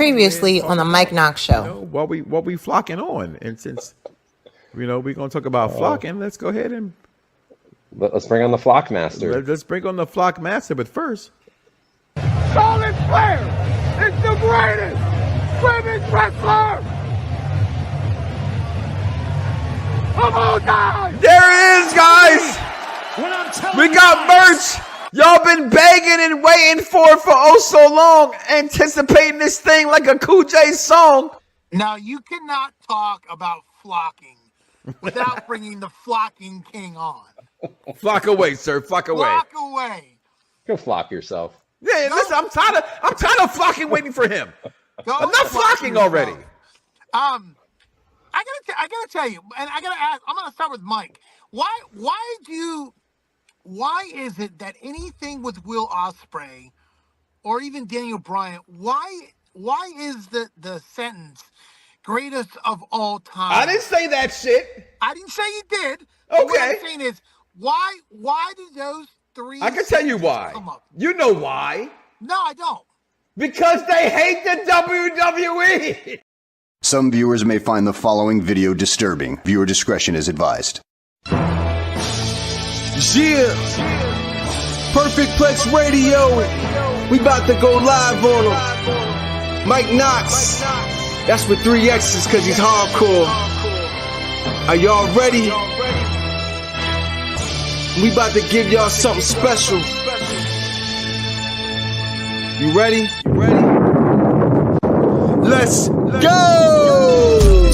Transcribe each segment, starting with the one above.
Previously on the Mike Knoxxx show. What we flocking on, and since we're gonna talk about flocking, let's go ahead and let's bring on the Flock Master. Let's bring on the Flock Master, but first, Charlotte Flair is the greatest women's wrestler of all time. There it is, guys. We got merch. Y'all been begging and waiting for oh so long, anticipating this thing like a Cool J song. Now, you cannot talk about flocking without bringing the flocking king on. Flock away, sir. Flock away. Flock away. Go flock yourself. Yeah, listen, I'm tired of flocking waiting for him. Enough flocking already. I gotta tell you, and I gotta ask. I'm gonna start with Mike. Why is it that anything with Will Ospreay or even Daniel Bryan, why is the sentence greatest of all time? I didn't say that shit. I didn't say you did. Okay. What I'm saying is, why did those three? I can tell you why. You know why. No, I don't. Because they hate the WWE. Some viewers may find the following video disturbing. Viewer discretion is advised. Yeah, Perfect Plex Radio. We about to go live on him. Mike Knoxxx. That's with 3 X's because he's hardcore. Are y'all ready? We about to give y'all something special. You ready? Let's go!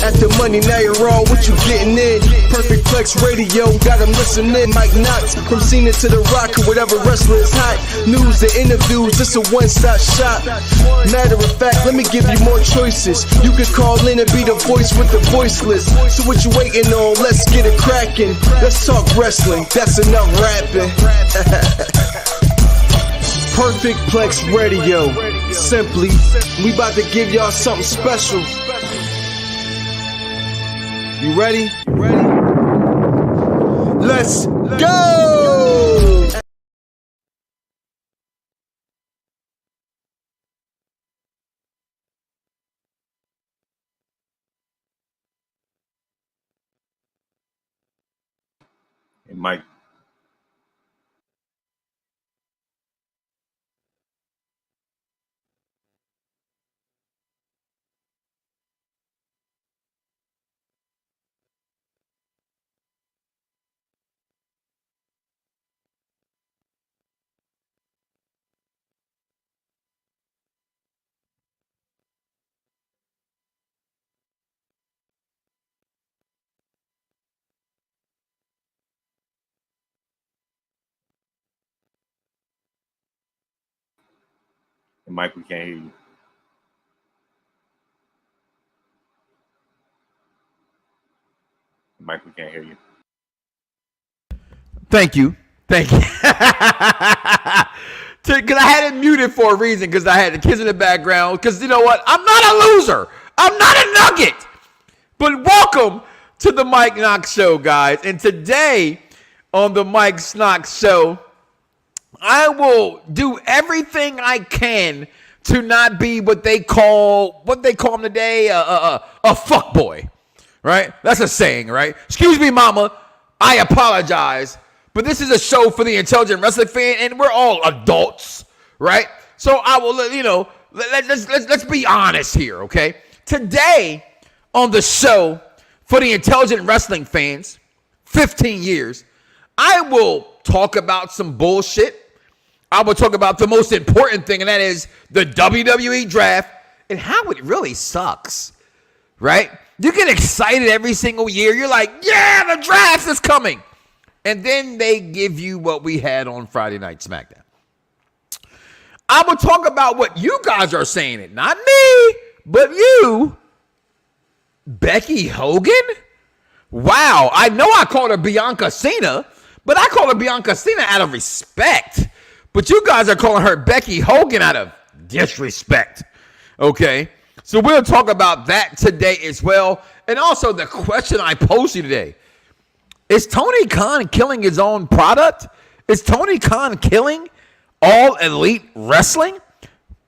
At the money, now you're all what you getting in. Perfect Plex Radio, got them listening. Mike Knoxxx, from Cena to The Rock, or whatever wrestler is hot. News and interviews, this a one-stop shop. Matter of fact, let me give you more choices. You could call in and be the voice with the voiceless. So what you waiting on? Let's get it cracking. Let's talk wrestling, that's enough rapping. Perfect Plex Radio. Simply, we about to give y'all something special. You ready? Let's go! Hey, Mike. Mike, we can't hear you. Mike, we can't hear you. Thank you. Because I had it muted for a reason, because I had the kids in the background. Because you know what? I'm not a loser. I'm not a nugget. But welcome to the Mike Knoxxx Show, guys. And today on the Mike Knoxxx Show, I will do everything I can to not be what they call him today, a fuckboy, right? That's a saying, right? Excuse me, mama, I apologize, but this is a show for the intelligent wrestling fan, and we're all adults, right? So I will, let's be honest here, okay? Today on the show for the intelligent wrestling fans, 15 years, I will talk about some bullshit. I will talk about the most important thing, and that is the WWE Draft and how it really sucks, right? You get excited every single year. You're like, yeah, the draft is coming. And then they give you what we had on Friday Night SmackDown. I will talk about what you guys are saying it. Not me, but you. Becky Hogan? Wow, I know I called her Bianca Cena, but I call her Bianca Cena out of respect. But you guys are calling her Becky Hogan out of disrespect. Okay? So we'll talk about that today as well. And also the question I posed you today. Is Tony Khan killing his own product? Is Tony Khan killing All Elite Wrestling?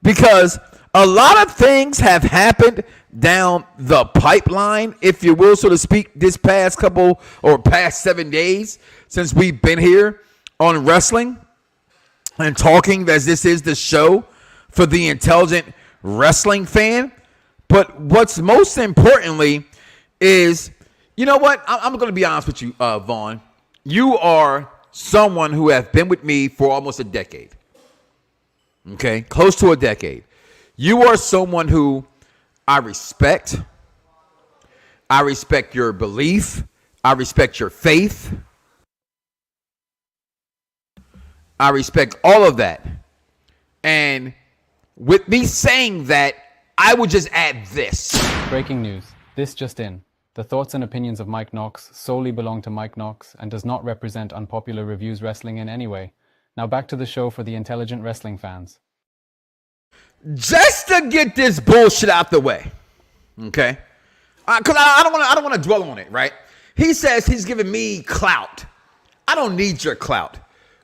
Because A lot of things have happened down the pipeline, if you will, so to speak, this past 7 days since we've been here on wrestling and talking, as this is the show for the intelligent wrestling fan. But what's most importantly is, you know what? I'm going to be honest with you, Vaughn. You are someone who has been with me for almost a decade. Okay? Close to a decade. You are someone who I respect. I respect your belief. I respect your faith. I respect all of that. And with me saying that, I would just add this. Breaking news. This just in. The thoughts and opinions of Mike Knoxxx solely belong to Mike Knoxxx and does not represent Unpopular Reviews Wrestling in any way. Now back to the show for the intelligent wrestling fans. Just to get this bullshit out the way, okay? Because I don't want to dwell on it, right? He says he's giving me clout. I don't need your clout.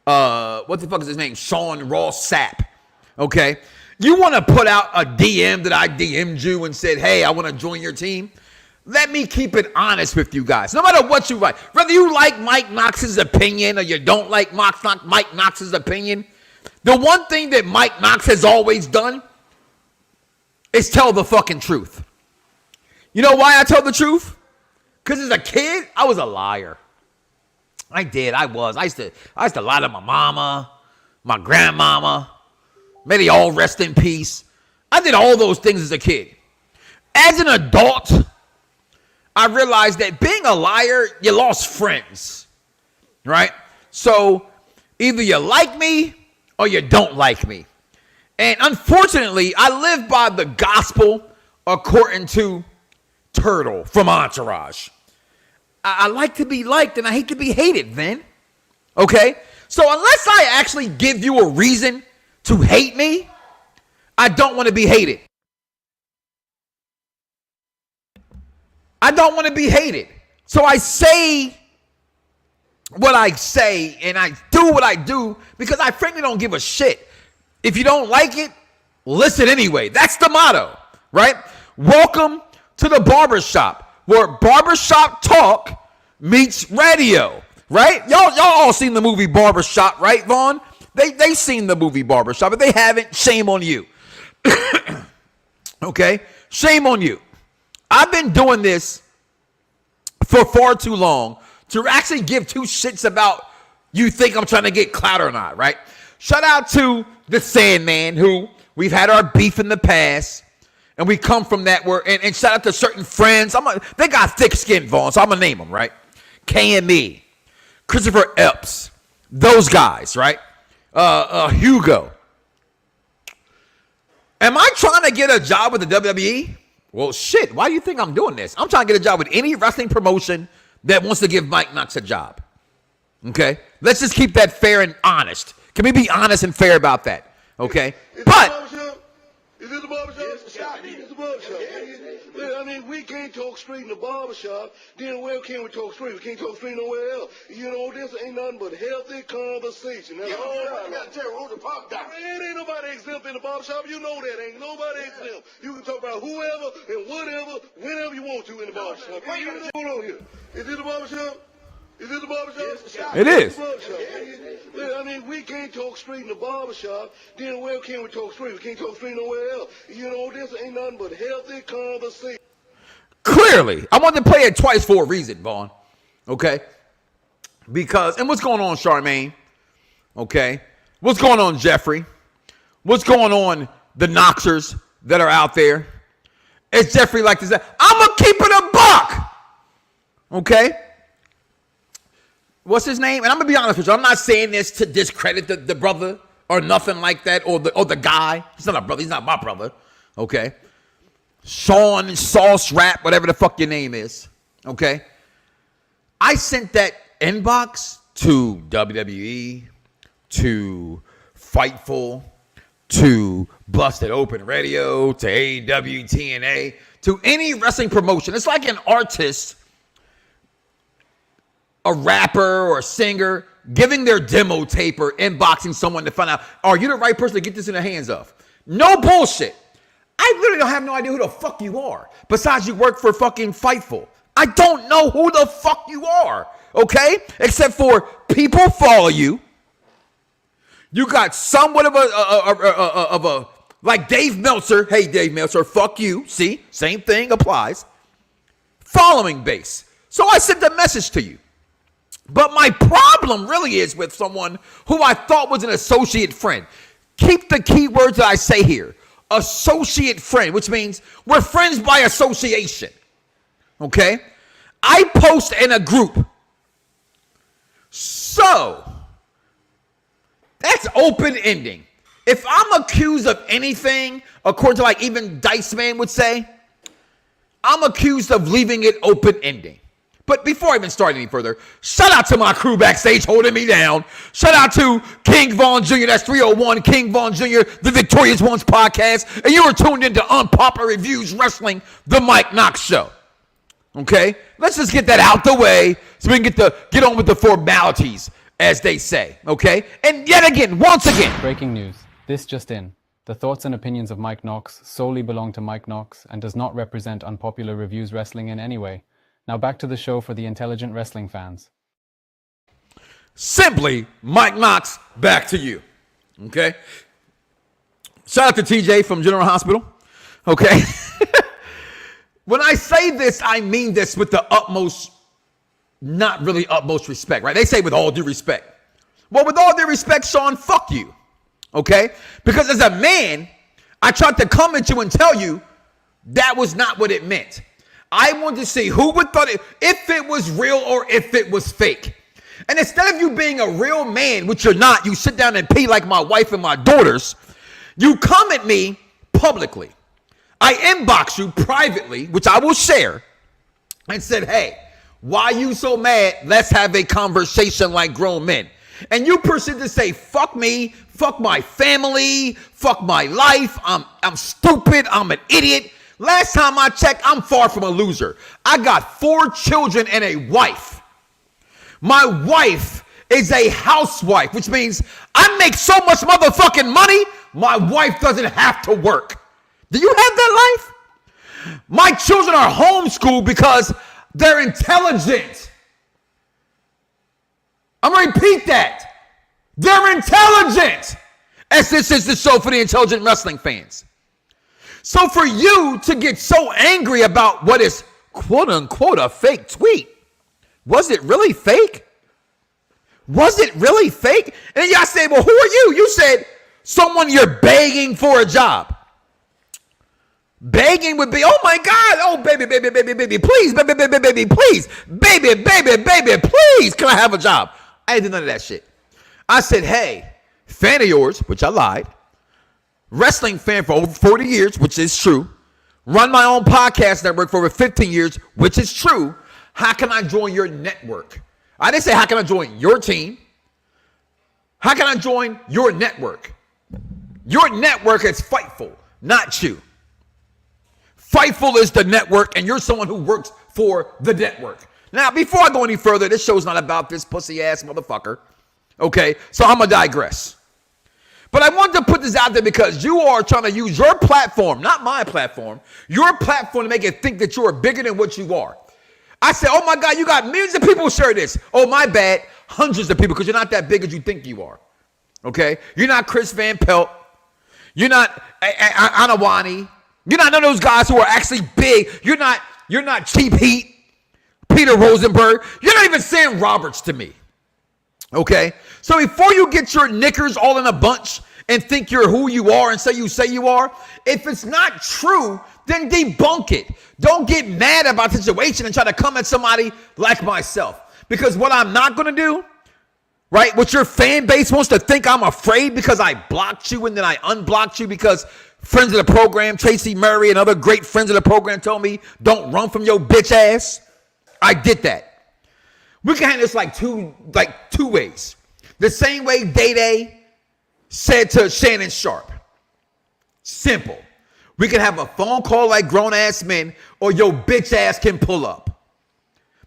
What the fuck is his name? Sean Ross Sapp. Okay? You want to put out a DM that I DM'd you and said, hey, I want to join your team? Let me keep it honest with you guys. No matter what you like, whether you like Mike Knoxx's opinion or you don't like Mike Knoxx's opinion, the one thing that Mike Knoxxx has always done is tell the fucking truth. You know why I tell the truth? Because as a kid, I was a liar. I used to lie to my mama, my grandmama. May they all rest in peace. I did all those things as a kid. As an adult, I realized that being a liar, you lost friends, right? So either you like me or you don't like me. And unfortunately, I live by the gospel according to Turtle from Entourage. I like to be liked and I hate to be hated, Vin. Okay? So unless I actually give you a reason to hate me, I don't want to be hated. I don't want to be hated. So I say what I say and I do what I do because I frankly don't give a shit. If you don't like it, listen anyway. That's the motto, right? Welcome to the Barbershop, where Barbershop Talk meets Radio, right? Y'all all seen the movie Barbershop, right, Vaughn? They seen the movie Barbershop. If they haven't, shame on you. Okay? Shame on you. I've been doing this for far too long to actually give two shits about you think I'm trying to get clout or not, right? Shout out to the Sandman, who we've had our beef in the past, and we come from that. And shout out to certain friends. They got thick skin, Vaughn, so I'm going to name them, right? KME, Christopher Epps, those guys, right? Hugo. Am I trying to get a job with the WWE? Well, shit, why do you think I'm doing this? I'm trying to get a job with any wrestling promotion that wants to give Mike Knoxxx a job. Okay? Let's just keep that fair and honest. Can we be honest and fair about that? Okay? But Is this the barbershop? It's the barbershop. I mean, we can't talk straight in the barbershop. Then where can we talk straight? We can't talk straight nowhere else. You know, this ain't nothing but healthy conversation. That's all right. You got to tell who the pop down. It ain't nobody exempt in the barbershop. You know that. Ain't nobody exempt. You can talk about whoever and whatever, whenever you want to in the barbershop. Hold on here. Is this the barbershop? Is this the barbershop? It is. I mean, we can't talk straight in the barbershop. Then where can we talk straight? We can't talk straight nowhere else. You know, this ain't nothing but healthy conversation. Clearly, I wanted to play it twice for a reason, Vaughn. Okay? Because, and what's going on, Charmaine? Okay? What's going on, Jeffrey? What's going on, the Knoxxers that are out there? It's Jeffrey like this. I'm going to keep it a buck. Okay? What's his name? And I'm going to be honest with you. I'm not saying this to discredit the brother or nothing like that, or the guy. He's not a brother. He's not my brother. Okay? Sean Sauce Rap, whatever the fuck your name is. Okay? I sent that inbox to WWE, to Fightful, to Busted Open Radio, to AEW, TNA, to any wrestling promotion. It's like an artist, a rapper or a singer, giving their demo tape or inboxing someone to find out, are you the right person to get this in the hands of? No bullshit. I literally don't have no idea who the fuck you are. Besides, you work for fucking Fightful. I don't know who the fuck you are, okay? Except for people follow you. You got somewhat of a like Dave Meltzer. Hey, Dave Meltzer, fuck you. See, same thing applies. Following base. So I sent a message to you. But my problem really is with someone who I thought was an associate friend. Keep the key words that I say here. Associate friend, which means we're friends by association. Okay? I post in a group. So, that's open ending. If I'm accused of anything, according to like even Dice Man would say, I'm accused of leaving it open ending. But before I even start any further, shout out to my crew backstage holding me down. Shout out to King Von Jr., that's 301, King Von Jr., the Victorious Ones podcast. And you are tuned into Unpopular Reviews Wrestling, the Mike Knoxxx Show. Okay? Let's just get that out the way so we can get on with the formalities, as they say. Okay? And yet again, once again. Breaking news. This just in. The thoughts and opinions of Mike Knoxxx solely belong to Mike Knoxxx and does not represent Unpopular Reviews Wrestling in any way. Now back to the show for the intelligent wrestling fans. Simply, Mike Knoxxx, back to you. Okay? Shout out to TJ from General Hospital. Okay? When I say this, I mean this with the utmost, not really utmost respect, right? They say with all due respect. Well, with all due respect, Sean, fuck you. Okay? Because as a man, I tried to come at you and tell you that was not what it meant. I wanted to see who would thought it, if it was real or if it was fake. And instead of you being a real man, which you're not, you sit down and pee like my wife and my daughters, you come at me publicly. I inbox you privately, which I will share, and said, hey, why you so mad? Let's have a conversation like grown men. And you proceed to say, fuck me, fuck my family, fuck my life, I'm stupid, I'm an idiot. Last time I checked, I'm far from a loser. I got 4 children and a wife. My wife is a housewife, which means I make so much motherfucking money, my wife doesn't have to work. Do you have that life? My children are homeschooled because they're intelligent. I'm going to repeat that. They're intelligent. As this is the show for the intelligent wrestling fans. So for you to get so angry about what is quote unquote a fake tweet, was it really fake? Was it really fake? And then y'all say, well, who are you? You said someone you're begging for a job. Begging would be, oh my God, oh baby, baby, baby, baby, please, baby, baby, baby, please, baby, baby, baby, please, can I have a job? I didn't do none of that shit. I said, hey, fan of yours, which I lied. Wrestling fan for over 40 years, which is true. Run my own podcast network for over 15 years, which is true. How can I join your network? I didn't say, how can I join your team? How can I join your network? Your network is Fightful, not you. Fightful is the network, and you're someone who works for the network. Now, before I go any further, this show's not about this pussy-ass motherfucker. Okay? So I'm going to digress. But I wanted to put this out there because you are trying to use your platform, not my platform, your platform to make it think that you are bigger than what you are. I said, oh my God, you got millions of people who share this. Oh, my bad. Hundreds of people because you're not that big as you think you are. Okay? You're not Chris Van Pelt. You're not Anawani. You're not none of those guys who are actually big. You're not Cheap Heat, Peter Rosenberg. You're not even Sam Roberts to me. Okay? So before you get your knickers all in a bunch and think you're who you are and say you are, if it's not true, then debunk it. Don't get mad about the situation and try to come at somebody like myself. Because what I'm not going to do, right, what your fan base wants to think I'm afraid because I blocked you and then I unblocked you because friends of the program, Tracy Murray and other great friends of the program told me, don't run from your bitch ass. I did that. We can handle this like two ways. The same way Day-Day said to Shannon Sharp. Simple. We can have a phone call like grown-ass men, or your bitch ass can pull up.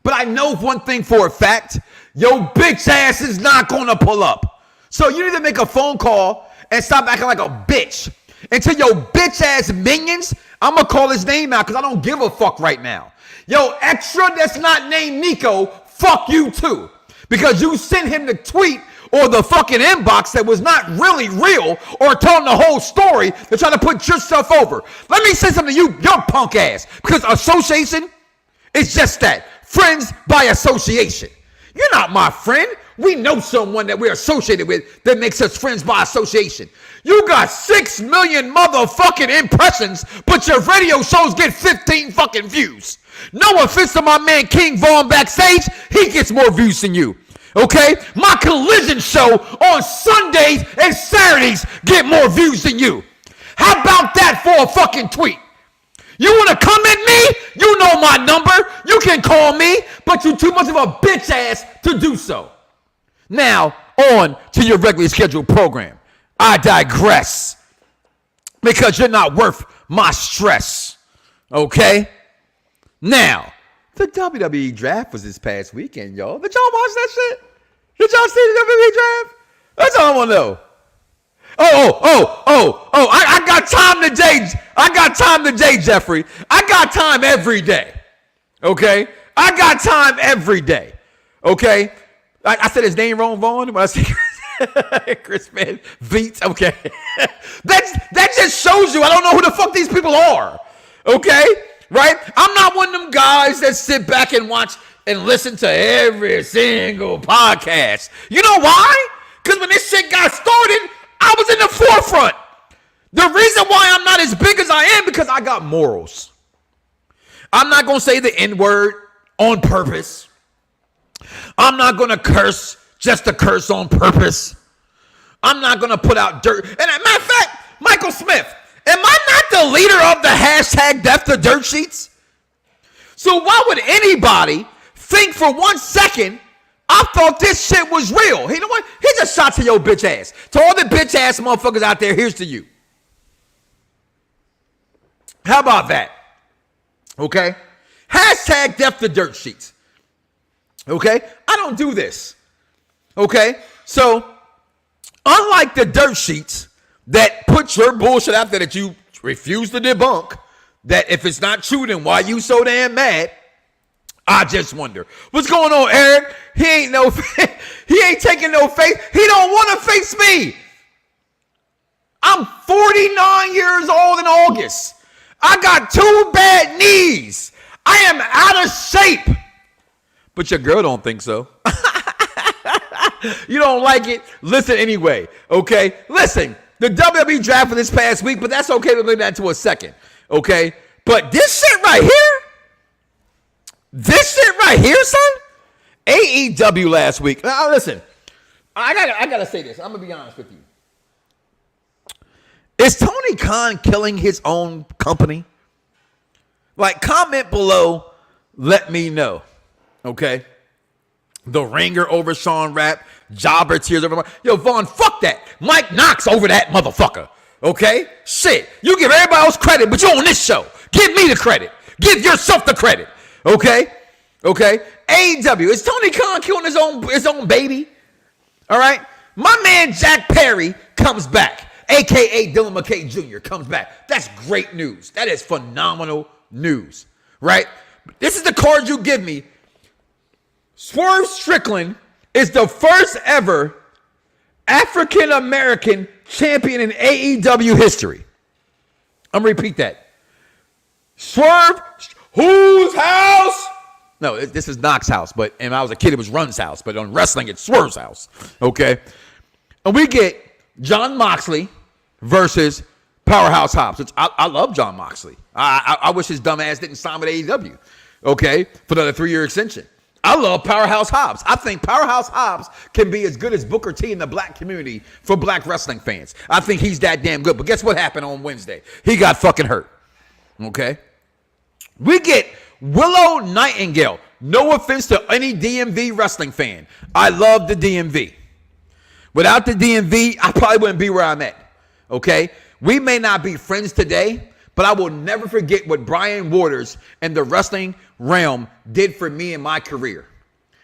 But I know one thing for a fact. Your bitch ass is not going to pull up. So you need to make a phone call and stop acting like a bitch. And to your bitch ass minions, I'm going to call his name out because I don't give a fuck right now. Yo, extra that's not named Nico, fuck you too. Because you sent him the tweet or the fucking inbox that was not really real or telling the whole story to try to put yourself over. Let me say something to you, your punk ass. Because association is just that. Friends by association. You're not my friend. We know someone that we're associated with that makes us friends by association. You got 6 million motherfucking impressions, but your radio shows get 15 fucking views. No offense to my man King Vaughn Backstage, he gets more views than you. Okay? My Collision show on Sundays and Saturdays get more views than you. How about that for a fucking tweet? You want to come at me? You know my number. You can call me, but you're too much of a bitch ass to do so. Now, on to your regularly scheduled program. I digress because you're not worth my stress. Okay? Now, the WWE Draft was this past weekend, y'all. Did y'all watch that shit? Did y'all see the WWE Draft? That's all I want to know. I got time today. I got time today, Jeffrey. I got time every day. Okay? I got time every day. Okay? I said his name wrong, Vaughn. When I said Chris Van Vliet. Okay. that just shows you I don't know who the fuck these people are. Okay? Right? I'm not one of them guys that sit back and watch and listen to every single podcast. You know why? Because when this shit got started, I was in the forefront. The reason why I'm not as big as I am because I got morals. I'm not going to say the N-word on purpose. I'm not going to curse just to curse on purpose. I'm not going to put out dirt. And as a matter of fact, Michael Smith, am I not the leader of the hashtag Death to Dirt Sheets? So why would anybody think for 1 second I thought this shit was real? You know what? Here's a shot to your bitch ass. To all the bitch ass motherfuckers out there, here's to you. How about that? Okay? Hashtag Death to Dirt Sheets. Okay? I don't do this. Okay? So, unlike the dirt sheets that put your bullshit out there that you refuse to debunk, that if it's not true, then why you so damn mad? I just wonder. What's going on, Eric? He ain't taking no face. He don't want to face me. I'm 49 years old in August. I got 2 bad knees. I am out of shape. But your girl don't think so. You don't like it? Listen anyway, okay? Listen, the WWE Draft for this past week, but that's okay. We'll leave that to a second, okay? But this shit right here, son, AEW last week. Now, listen, I gotta say this. I'm gonna be honest with you. Is Tony Khan killing his own company? Like, comment below, let me know, okay? The Ringer over Sean Rapp, Jobber tears over. Yo, Vaughn, fuck that. Mike Knoxxx over that motherfucker, okay? Shit, you give everybody else credit, but you on this show. Give me the credit. Give yourself the credit, okay? Okay? AEW, is Tony Khan killing his own baby? All right? My man Jack Perry comes back, a.k.a. Dylan McKay Jr. comes back. That's great news. That is phenomenal news, right? This is the card you give me. Swerve Strickland is the first ever African-American champion in AEW history. I'm going to repeat that. Swerve, whose house? No, this is Knox's house, but when I was a kid, it was Run's house. But on wrestling, it's Swerve's house, okay? And we get Jon Moxley versus Powerhouse Hobbs. I love Jon Moxley. I wish his dumb ass didn't sign with AEW, okay, for another 3-year extension. I love Powerhouse Hobbs. I think Powerhouse Hobbs can be as good as Booker T in the black community for black wrestling fans. I think he's that damn good. But guess what happened on Wednesday? He got fucking hurt, okay? We get Willow Nightingale. No offense to any DMV wrestling fan. I love the DMV. Without the DMV, I probably wouldn't be where I'm at, okay? We may not be friends today, but I will never forget what Brian Waters and the wrestling realm did for me in my career.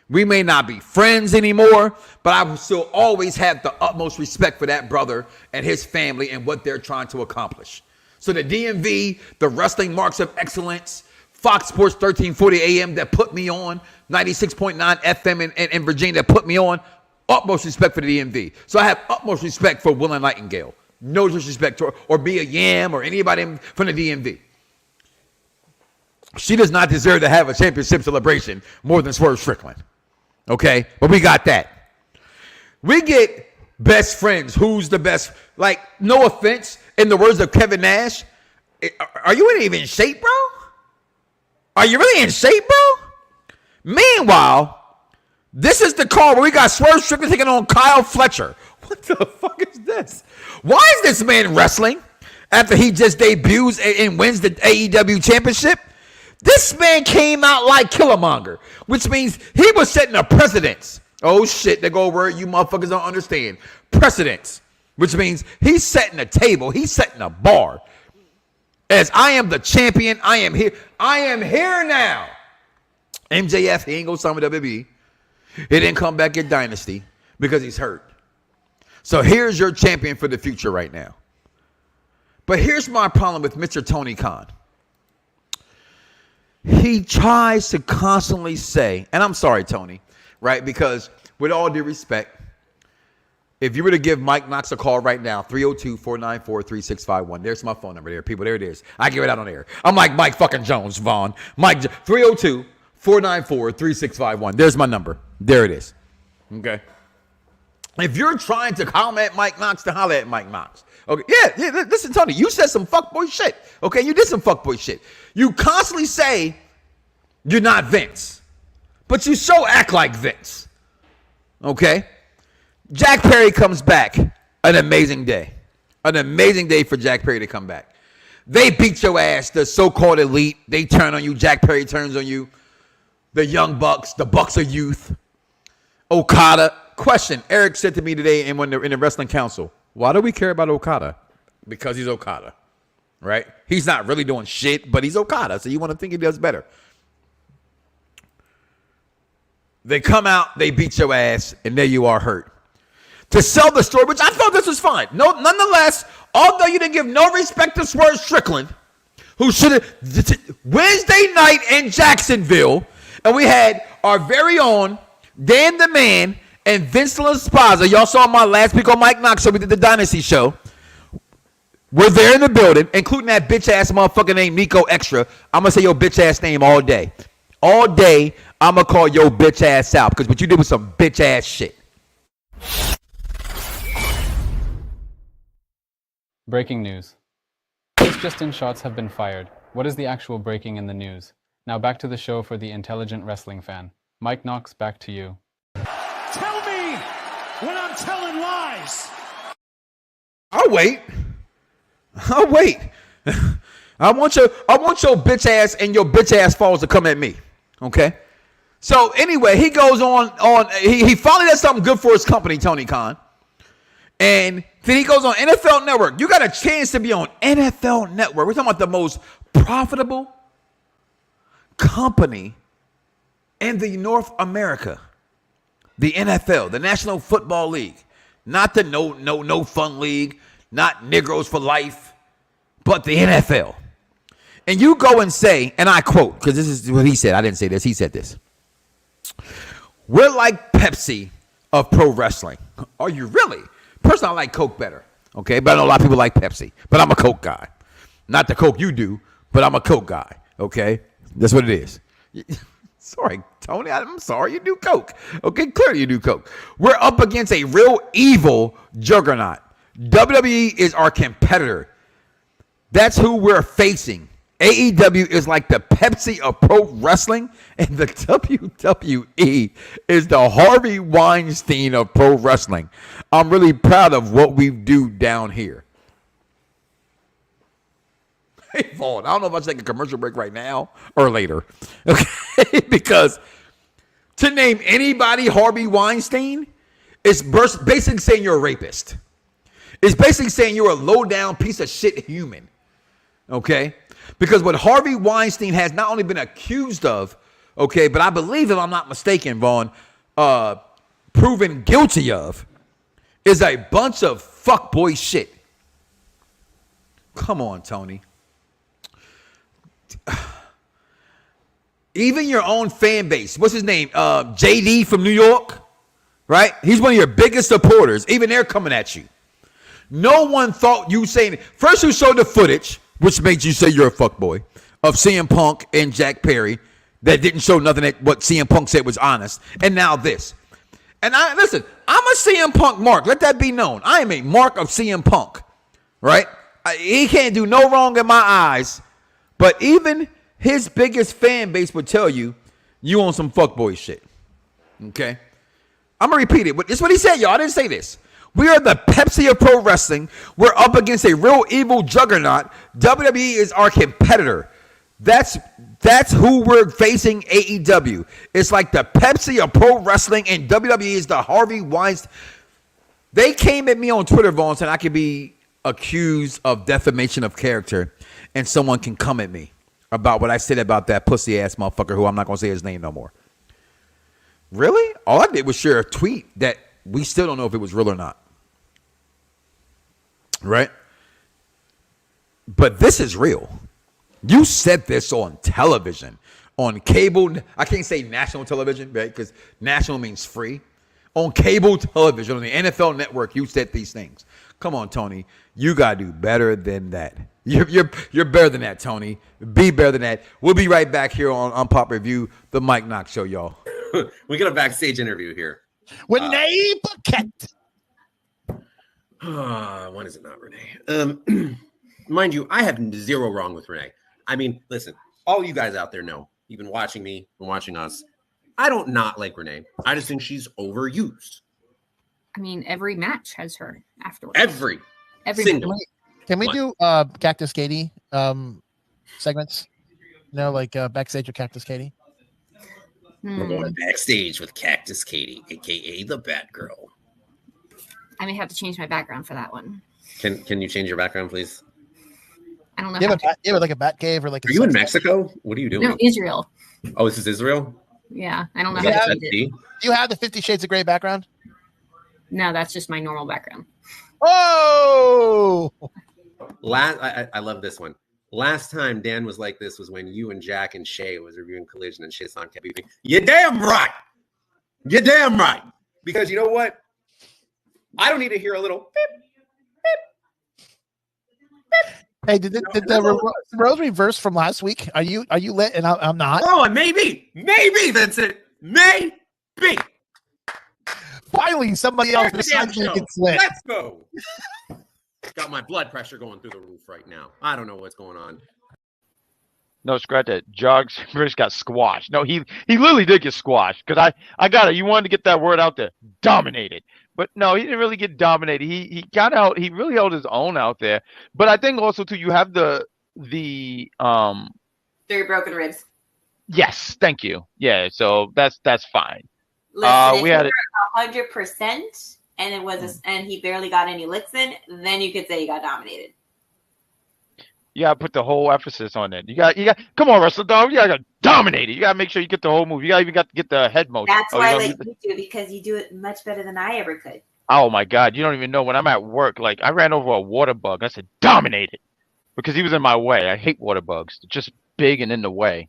We may not be friends anymore, but I will still always have the utmost respect for that brother and his family and what they're trying to accomplish. So the DMV, the Wrestling Marks of Excellence, Fox Sports 1340 AM that put me on, 96.9 FM in Virginia that put me on, utmost respect for the DMV. So I have utmost respect for Will and Nightingale. No disrespect to her, or Mia Yam or anybody from the DMV. She does not deserve to have a championship celebration more than Swerve Strickland. Okay? But we got that. We get best friends. Who's the best? Like, no offense, in the words of Kevin Nash, are you even in shape, bro? Are you really in shape, bro? Meanwhile, this is the card where we got Swerve Strickland taking on Kyle Fletcher. What the fuck is this? Why is this man wrestling after he just debuts and wins the AEW championship? This man came out like Killmonger, which means he was setting a precedence. Oh shit, they go a word you motherfuckers don't understand. Precedence, which means he's setting a table. He's setting a bar. As I am the champion, I am here. I am here now. MJF, he ain't gonna sign with WWE. He didn't come back at Dynasty because he's hurt. So here's your champion for the future right now. But here's my problem with Mr. Tony Khan. He tries to constantly say, and I'm sorry, Tony, right? Because with all due respect, if you were to give Mike Knoxxx a call right now, 302-494-3651. There's my phone number there, people. There it is. I give it out on air. I'm like Mike fucking Jones, Vaughn. 302-494-3651. There's my number. There it is. Okay. If you're trying to holler at Mike Knoxxx, then holler at Mike Knoxxx. Okay. Yeah. Listen, Tony, you said some fuckboy shit. Okay. You did some fuckboy shit. You constantly say you're not Vince, but you so act like Vince. Okay. Jack Perry comes back. An amazing day. An amazing day for Jack Perry to come back. They beat your ass, the so-called elite. They turn on you. Jack Perry turns on you. The Young Bucks, the Bucks of Youth. Okada. Question. Eric said to me today in the Wrestling Council, why do we care about Okada? Because he's Okada. Right? He's not really doing shit, but he's Okada, so you want to think he does better. They come out, they beat your ass, and there you are hurt. To sell the story, which I thought this was fine. No, nonetheless, although you didn't give no respect to Swerve Strickland, who should have Wednesday night in Jacksonville, and we had our very own Dan the Man and Vince LaSpaza. Y'all saw my last week on Mike Knoxxx, so we did the Dynasty show. We're there in the building, including that bitch ass motherfucker named Nico Extra. I'm gonna say your bitch ass name all day. All day, I'm gonna call your bitch ass out because what you did was some bitch ass shit. Breaking news. This just in shots have been fired. What is the actual breaking in the news? Now back to the show for the intelligent wrestling fan. Mike Knoxxx, back to you. Tell me when I'm telling lies. I'll wait. I want your bitch ass and your bitch ass followers to come at me. Okay? So anyway, he goes on he finally does something good for his company, Tony Khan. And then he goes on NFL Network. You got a chance to be on NFL Network. We're talking about the most profitable company in the North America. The NFL, the National Football League. Not the no fun league, not Negroes for life, but the NFL. And you go and say, and I quote, because this is what he said. I didn't say this. He said this. We're like Pepsi of pro wrestling. Are you really? Personally, I like Coke better. Okay, but I know a lot of people like Pepsi. But I'm a Coke guy. Not the Coke you do, but I'm a Coke guy. Okay? That's what it is. Sorry, Tony. I'm sorry you do Coke. Okay, clearly you do Coke. We're up against a real evil juggernaut. WWE is our competitor. That's who we're facing. AEW is like the Pepsi of pro wrestling, and the WWE is the Harvey Weinstein of pro wrestling. I'm really proud of what we do down here. Hey, Vaughn, I don't know if I should take a commercial break right now or later. Okay, because to name anybody Harvey Weinstein is basically saying you're a rapist. It's basically saying you're a low-down piece of shit human. Okay? Because what Harvey Weinstein has not only been accused of, Okay, but I believe, if I'm not mistaken, Vaughn, proven guilty of is a bunch of fuckboy shit. Come on, Tony. Even your own fan base. What's his name? JD from New York, right? He's one of your biggest supporters. Even they're coming at you. No one thought you saying, first you showed the footage, which made you say you're a fuckboy, of CM Punk and Jack Perry that didn't show nothing that what CM Punk said was honest. And now this. And listen, I'm a CM Punk mark. Let that be known. I am a mark of CM Punk, right? He can't do no wrong in my eyes. But even his biggest fan base would tell you, you on some fuckboy shit. Okay? I'm going to repeat it. This is what he said, y'all. I didn't say this. We are the Pepsi of pro wrestling. We're up against a real evil juggernaut. WWE is our competitor. That's who we're facing AEW. It's like the Pepsi of pro wrestling, and WWE is the Harvey Weinstein. They came at me on Twitter, Vaughn, saying I could be accused of defamation of character, and someone can come at me about what I said about that pussy-ass motherfucker who I'm not going to say his name no more. Really? All I did was share a tweet that we still don't know if it was real or not. Right? But this is real. You said this on television, on cable. I can't say national television, right? Because national means free. On cable television, on the NFL Network, you said these things. Come on, Tony. You got to do better than that. You're better than that, Tony. Be better than that. We'll be right back here on Pop Review, the Mike Knoxxx Show, y'all. We got a backstage interview here. Renee Paquette. When is it not Renee? Mind you, I have zero wrong with Renee. I mean, listen, all you guys out there know, you've been watching me and watching us. I don't not like Renee. I just think she's overused. I mean, every match has her afterwards. Every single. Can we do Cactus Katie segments? You know, like backstage with Cactus Katie? We're going backstage with Cactus Katie, a.k.a. the Batgirl. I may have to change my background for that one. Can you change your background, please? I don't know. You have like a bat cave or like. Are you in Mexico? What are you doing? No, Israel. Oh, this is Israel? Yeah, I don't know. Do you have the 50 Shades of Grey background? No, that's just my normal background. Oh! I love this one. Last time Dan was like this was when you and Jack and Shay was reviewing Collision and Shay's on kept beeping. You're damn right. You're damn right. Because you know what? I don't need to hear a little beep, beep, beep. Hey, did the roles reverse from last week? Are you lit and I'm not? Oh, maybe, Vincent, maybe. Finally, somebody else decides to get lit. Let's go. Got my blood pressure going through the roof right now. I don't know what's going on. No, scratch that. Jogs British got squashed. No, he literally did get squashed because I got it. You wanted to get that word out there. Dominated. But no, he didn't really get dominated. He got out. He really held his own out there. But I think also too, you have the 3 broken ribs. Yes, thank you. Yeah, so that's fine. Listen, we had 100%, and it was and he barely got any licks in. Then you could say he got dominated. You gotta put the whole emphasis on it. You got. Come on, wrestler dog. You gotta dominate it. You gotta make sure you get the whole move. You gotta even got to get the head motion. That's why you do, because you do it much better than I ever could. Oh my God! You don't even know when I'm at work. Like I ran over a water bug. I said dominate it because he was in my way. I hate water bugs. They're just big and in the way.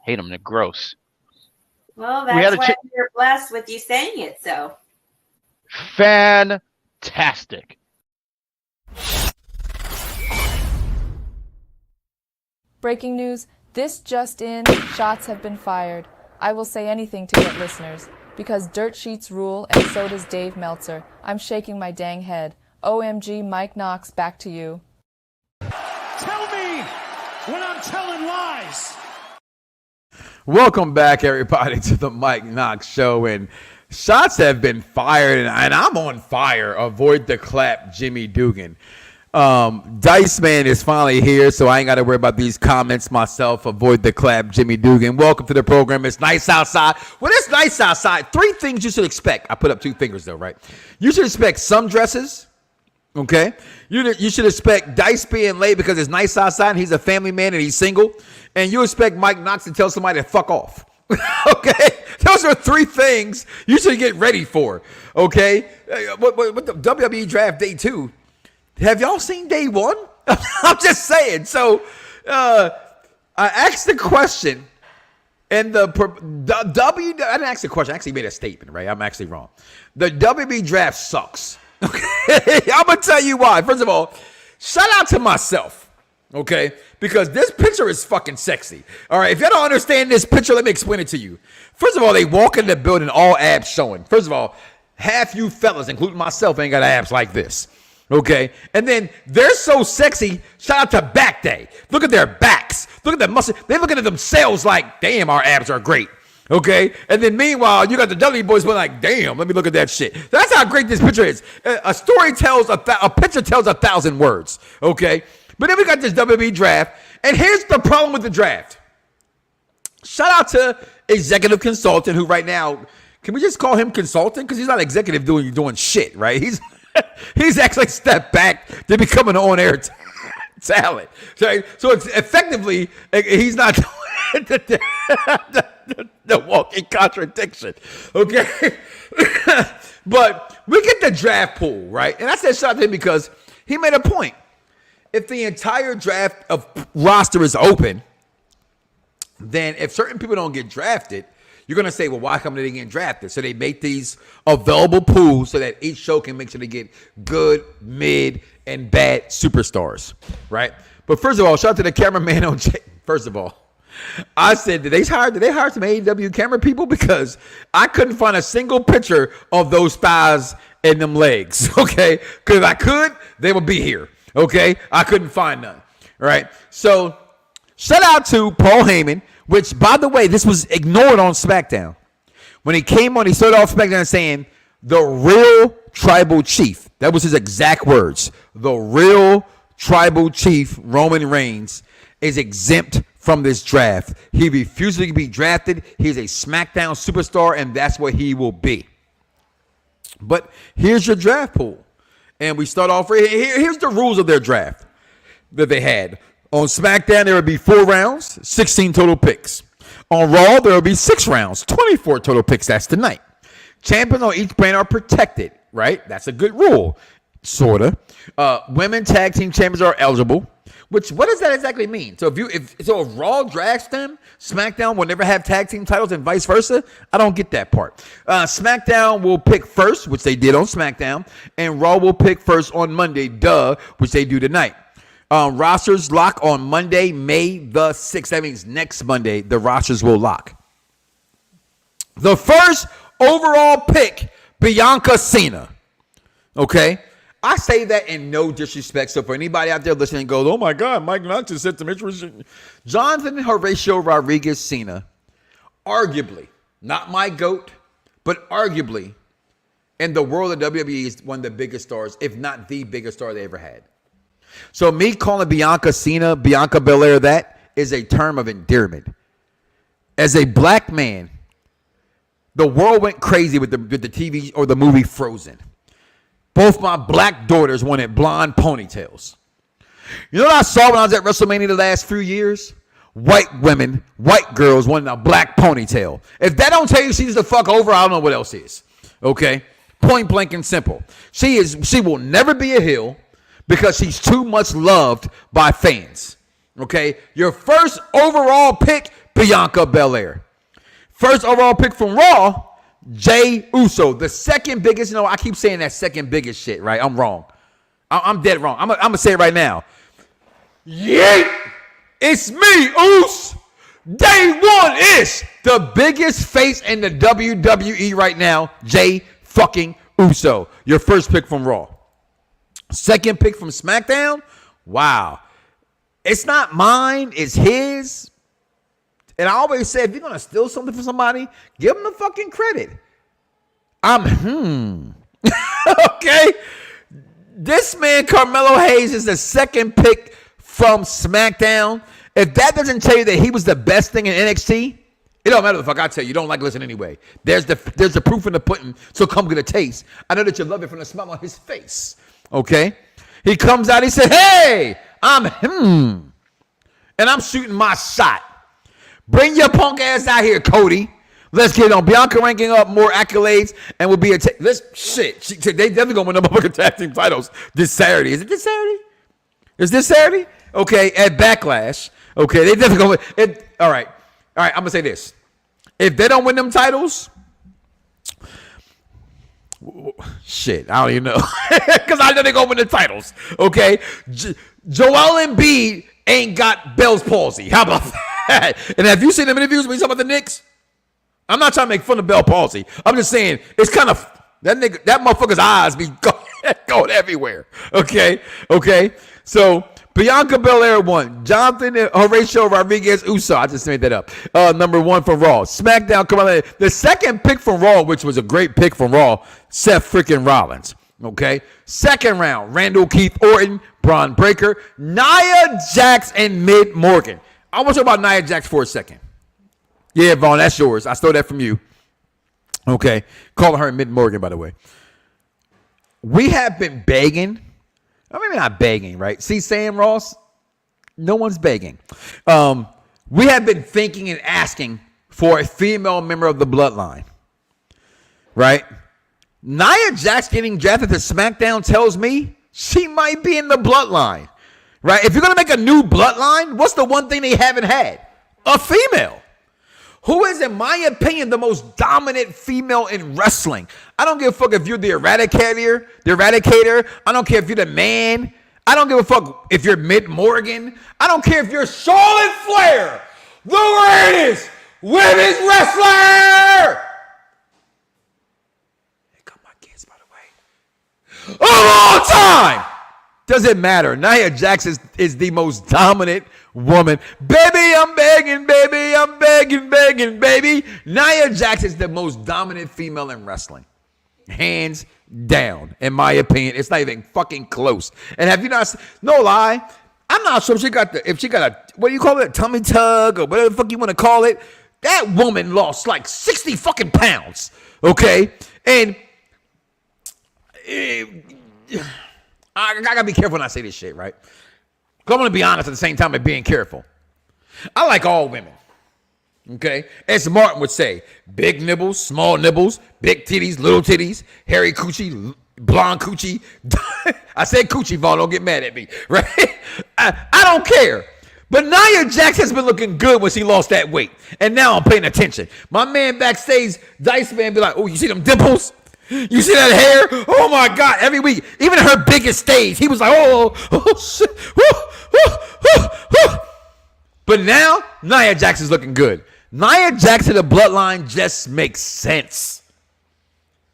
Hate them. They're gross. Well, that's why you're blessed with you saying it. So fantastic. Breaking news, this just in, shots have been fired. I will say anything to get listeners, because dirt sheets rule and so does Dave Meltzer. I'm shaking my dang head. OMG, Mike Knoxxx, back to you. Tell me when I'm telling lies. Welcome back, everybody, to the Mike Knoxxx Show. And shots have been fired, and I'm on fire. Avoid the clap, Jimmy Dugan. Dice Man is finally here, so I ain't got to worry about these comments myself. Avoid the clap, Jimmy Dugan. Welcome to the program. It's nice outside. When it's nice outside, 3 things you should expect. I put up 2 fingers, though, right? You should expect some dresses, Okay? You should expect Dice being late because it's nice outside and he's a family man and he's single. And you expect Mike Knoxxx to tell somebody to fuck off. Okay? Those are 3 things you should get ready for. Okay? What the WWE Draft Day 2? Have y'all seen Day 1? I'm just saying. So, I asked the question, and I didn't ask the question. I actually made a statement, right? I'm actually wrong. The WWE Draft sucks. Okay? I'm going to tell you why. First of all, shout out to myself. Okay? Because this picture is fucking sexy. All right? If y'all don't understand this picture, let me explain it to you. First of all, they walk in the building, all abs showing. First of all, half you fellas, including myself, ain't got abs like this. Okay? And then they're so sexy, shout out to Back Day. Look at their backs. Look at the muscle. They're looking at themselves like, damn, our abs are great. Okay? And then meanwhile, you got the W boys being like, damn, let me look at that shit. That's how great this picture is. A story tells, a picture tells 1,000 words. Okay? But then we got this WWE Draft. And here's the problem with the draft. Shout out to executive consultant who right now, can we just call him consultant? Because he's not executive doing shit, right? He's actually stepped back to become an on-air talent. So it's effectively, he's not the walking contradiction. Okay? But we get the draft pool, right? And I said shout out to him because he made a point. If the entire draft of roster is open, then if certain people don't get drafted, you're going to say, well, why come they didn't get drafted? So they make these available pools so that each show can make sure they get good, mid, and bad superstars, right? But first of all, shout out to the cameraman on first of all, I said, did they hire some AEW camera people? Because I couldn't find a single picture of those thighs and them legs, okay? Because if I could, they would be here, okay? I couldn't find none, right? So shout out to Paul Heyman, which, by the way, this was ignored on SmackDown. When he came on, he started off SmackDown saying, the real tribal chief. That was his exact words. The real tribal chief, Roman Reigns, is exempt from this draft. He refuses to be drafted. He's a SmackDown superstar, and that's what he will be. But here's your draft pool. And we start off right here. Here's the rules of their draft that they had. On SmackDown, there would be 4 rounds, 16 total picks. On Raw, there will be 6 rounds, 24 total picks. That's tonight. Champions on each brand are protected, right? That's a good rule, sort of. Women tag team champions are eligible. What does that exactly mean? So if Raw drafts them, SmackDown will never have tag team titles and vice versa? I don't get that part. SmackDown will pick first, which they did on SmackDown, and Raw will pick first on Monday, which they do tonight. Rosters lock on Monday, May the 6th. That means next Monday, the rosters will lock. The first overall pick, Bianca Cena. Okay? I say that in no disrespect. So for anybody out there listening goes, oh my God, Mike Knoxxx just said some interesting. Jonathan Horatio Rodriguez Cena, arguably, not my GOAT, but arguably, in the world of WWE is one of the biggest stars, if not the biggest star they ever had. So me calling Bianca Cena, Bianca Belair, that is a term of endearment. As a black man, the world went crazy with the TV or the movie Frozen. Both my black daughters wanted blonde ponytails. You know what I saw when I was at WrestleMania the last few years? White women, white girls wanting a black ponytail. If that don't tell you she's the fuck over, I don't know what else is. Okay? Point blank and simple. She will never be a heel because she's too much loved by fans. Okay? Your first overall pick, Bianca Belair. First overall pick from Raw, Jey Uso. The second biggest, I keep saying that second biggest shit, right? I'm wrong. I'm dead wrong. I'm going to say it right now. Yeet! It's me, Uso. Day one is the biggest face in the WWE right now, Jey fucking Uso. Your first pick from Raw. Second pick from SmackDown? Wow. It's not mine. It's his. And I always say, if you're going to steal something from somebody, give them the fucking credit. Okay? This man, Carmelo Hayes, is the second pick from SmackDown. If that doesn't tell you that he was the best thing in NXT, it don't matter the fuck I tell you. You don't like listening anyway. There's the proof in the pudding, so come get a taste. I know that you love it from the smile on his face. Okay? He comes out, he said, hey, I'm him. And I'm shooting my shot. Bring your punk ass out here, Cody. Let's get on. Bianca ranking up more accolades and will be a let's shit. They definitely gonna win the motherfucking tag team titles this Saturday. Is it this Saturday? Is this Saturday? Okay, at Backlash. Okay, they definitely gonna win. All right. I'm gonna say this. If they don't win them titles, shit, I don't even know. Because I know they're gonna win the titles. Okay. Joel Embiid ain't got Bell's palsy. How about that? And have you seen them interviews when he's talking about the Knicks? I'm not trying to make fun of Bell palsy. I'm just saying it's kind of that motherfucker's eyes be going everywhere. Okay. So Bianca Belair won. Jonathan Horatio Rodriguez Uso. I just made that up. Number 1 for Raw. SmackDown. Come on. The second pick from Raw, which was a great pick from Raw, Seth freaking Rollins. Okay. Second round. Randall Keith Orton, Braun Breaker, Nia Jax, and Mid Morgan. I want to talk about Nia Jax for a second. Yeah, Vaughn, that's yours. I stole that from you. Okay. Calling her Mid Morgan, by the way. We have been begging. Maybe not begging, right? See, Sam Ross, no one's begging. We have been thinking and asking for a female member of the bloodline, right? Nia Jax getting drafted to SmackDown tells me she might be in the bloodline, right? If you're going to make a new bloodline, what's the one thing they haven't had? A female. Who is, in my opinion, the most dominant female in wrestling? I don't give a fuck if you're the Eradicator. I don't care if you're the Man. I don't give a fuck if you're Mid Morgan. I don't care if you're Charlotte Flair, the greatest women's wrestler. Here come my kids, by the way. Of all time. Doesn't matter. Nia Jax is the most dominant woman. Baby, I'm begging, baby. I'm begging, baby. Nia Jax is the most dominant female in wrestling. Hands down, in my opinion. It's not even fucking close. And have you not, no lie, I'm not sure if she got a, what do you call it, tummy tug or whatever the fuck you want to call it. That woman lost like 60 fucking pounds. Okay? And I gotta be careful when I say this shit, right? Because I'm gonna be honest at the same time of being careful. I like all women. Okay? As Martin would say, big nibbles, small nibbles, big titties, little titties, hairy coochie, blonde coochie. I said coochie, Vaughn, don't get mad at me, right? I don't care. But Nia Jax has been looking good when she lost that weight. And now I'm paying attention. My man backstage, Dice Man, be like, oh, you see them dimples? You see that hair? Oh my God! Every week, even her biggest stage, he was like, "Oh shit!" But now, Nia Jax is looking good. Nia Jax in the bloodline just makes sense.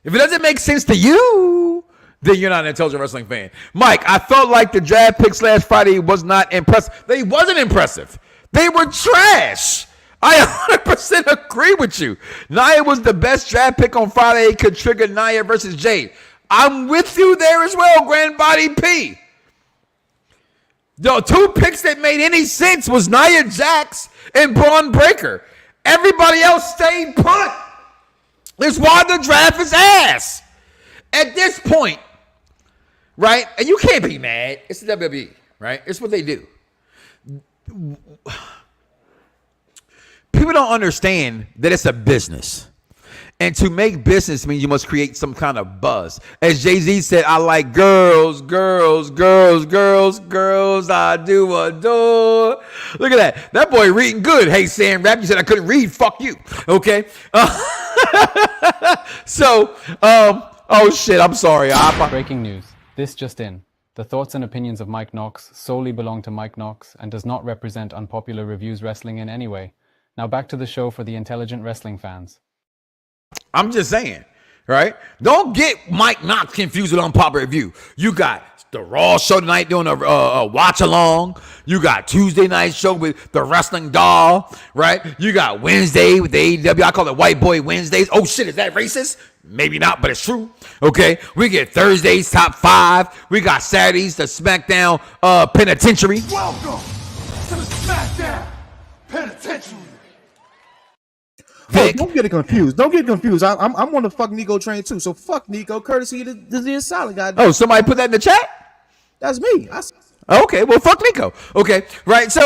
If it doesn't make sense to you, then you're not an intelligent wrestling fan. Mike, I felt like the draft picks last Friday was not impressive. They wasn't impressive. They were trash. I 100% agree with you. Nia was the best draft pick on Friday. It could trigger Nia versus Jade. I'm with you there as well, Grand Body P. The 2 picks that made any sense was Nia Jax and Braun Breaker. Everybody else stayed put. That's why the draft is ass. At this point, right? And you can't be mad. It's the WWE, right? It's what they do. People don't understand that it's a business. And to make business means you must create some kind of buzz. As Jay-Z said, I like girls, girls, girls, girls, girls, I do adore. Look at that. That boy reading good. Hey, Sam Rapp, you said I couldn't read. Fuck you. Okay. Oh, shit. I'm sorry. Breaking news. This just in. The thoughts and opinions of Mike Knoxxx solely belong to Mike Knoxxx and does not represent Unpopular Reviews Wrestling in any way. Now back to the show for the intelligent wrestling fans. I'm just saying, right? Don't get Mike Knoxxx confused with Unpopular Review. You got the Raw show tonight doing a watch along. You got Tuesday night show with the Wrestling Doll, right? You got Wednesday with the AEW. I call it White Boy Wednesdays. Oh shit, is that racist? Maybe not, but it's true. Okay, we get Thursdays top 5. We got Saturdays the SmackDown Penitentiary. Welcome to the SmackDown Penitentiary. Vic. Don't get it confused. Don't get confused. I'm on the fuck Nico train too. So fuck Nico. Courtesy to the solid guy. Oh, somebody put that in the chat? That's me. Okay, well, fuck Nico. Okay, right. So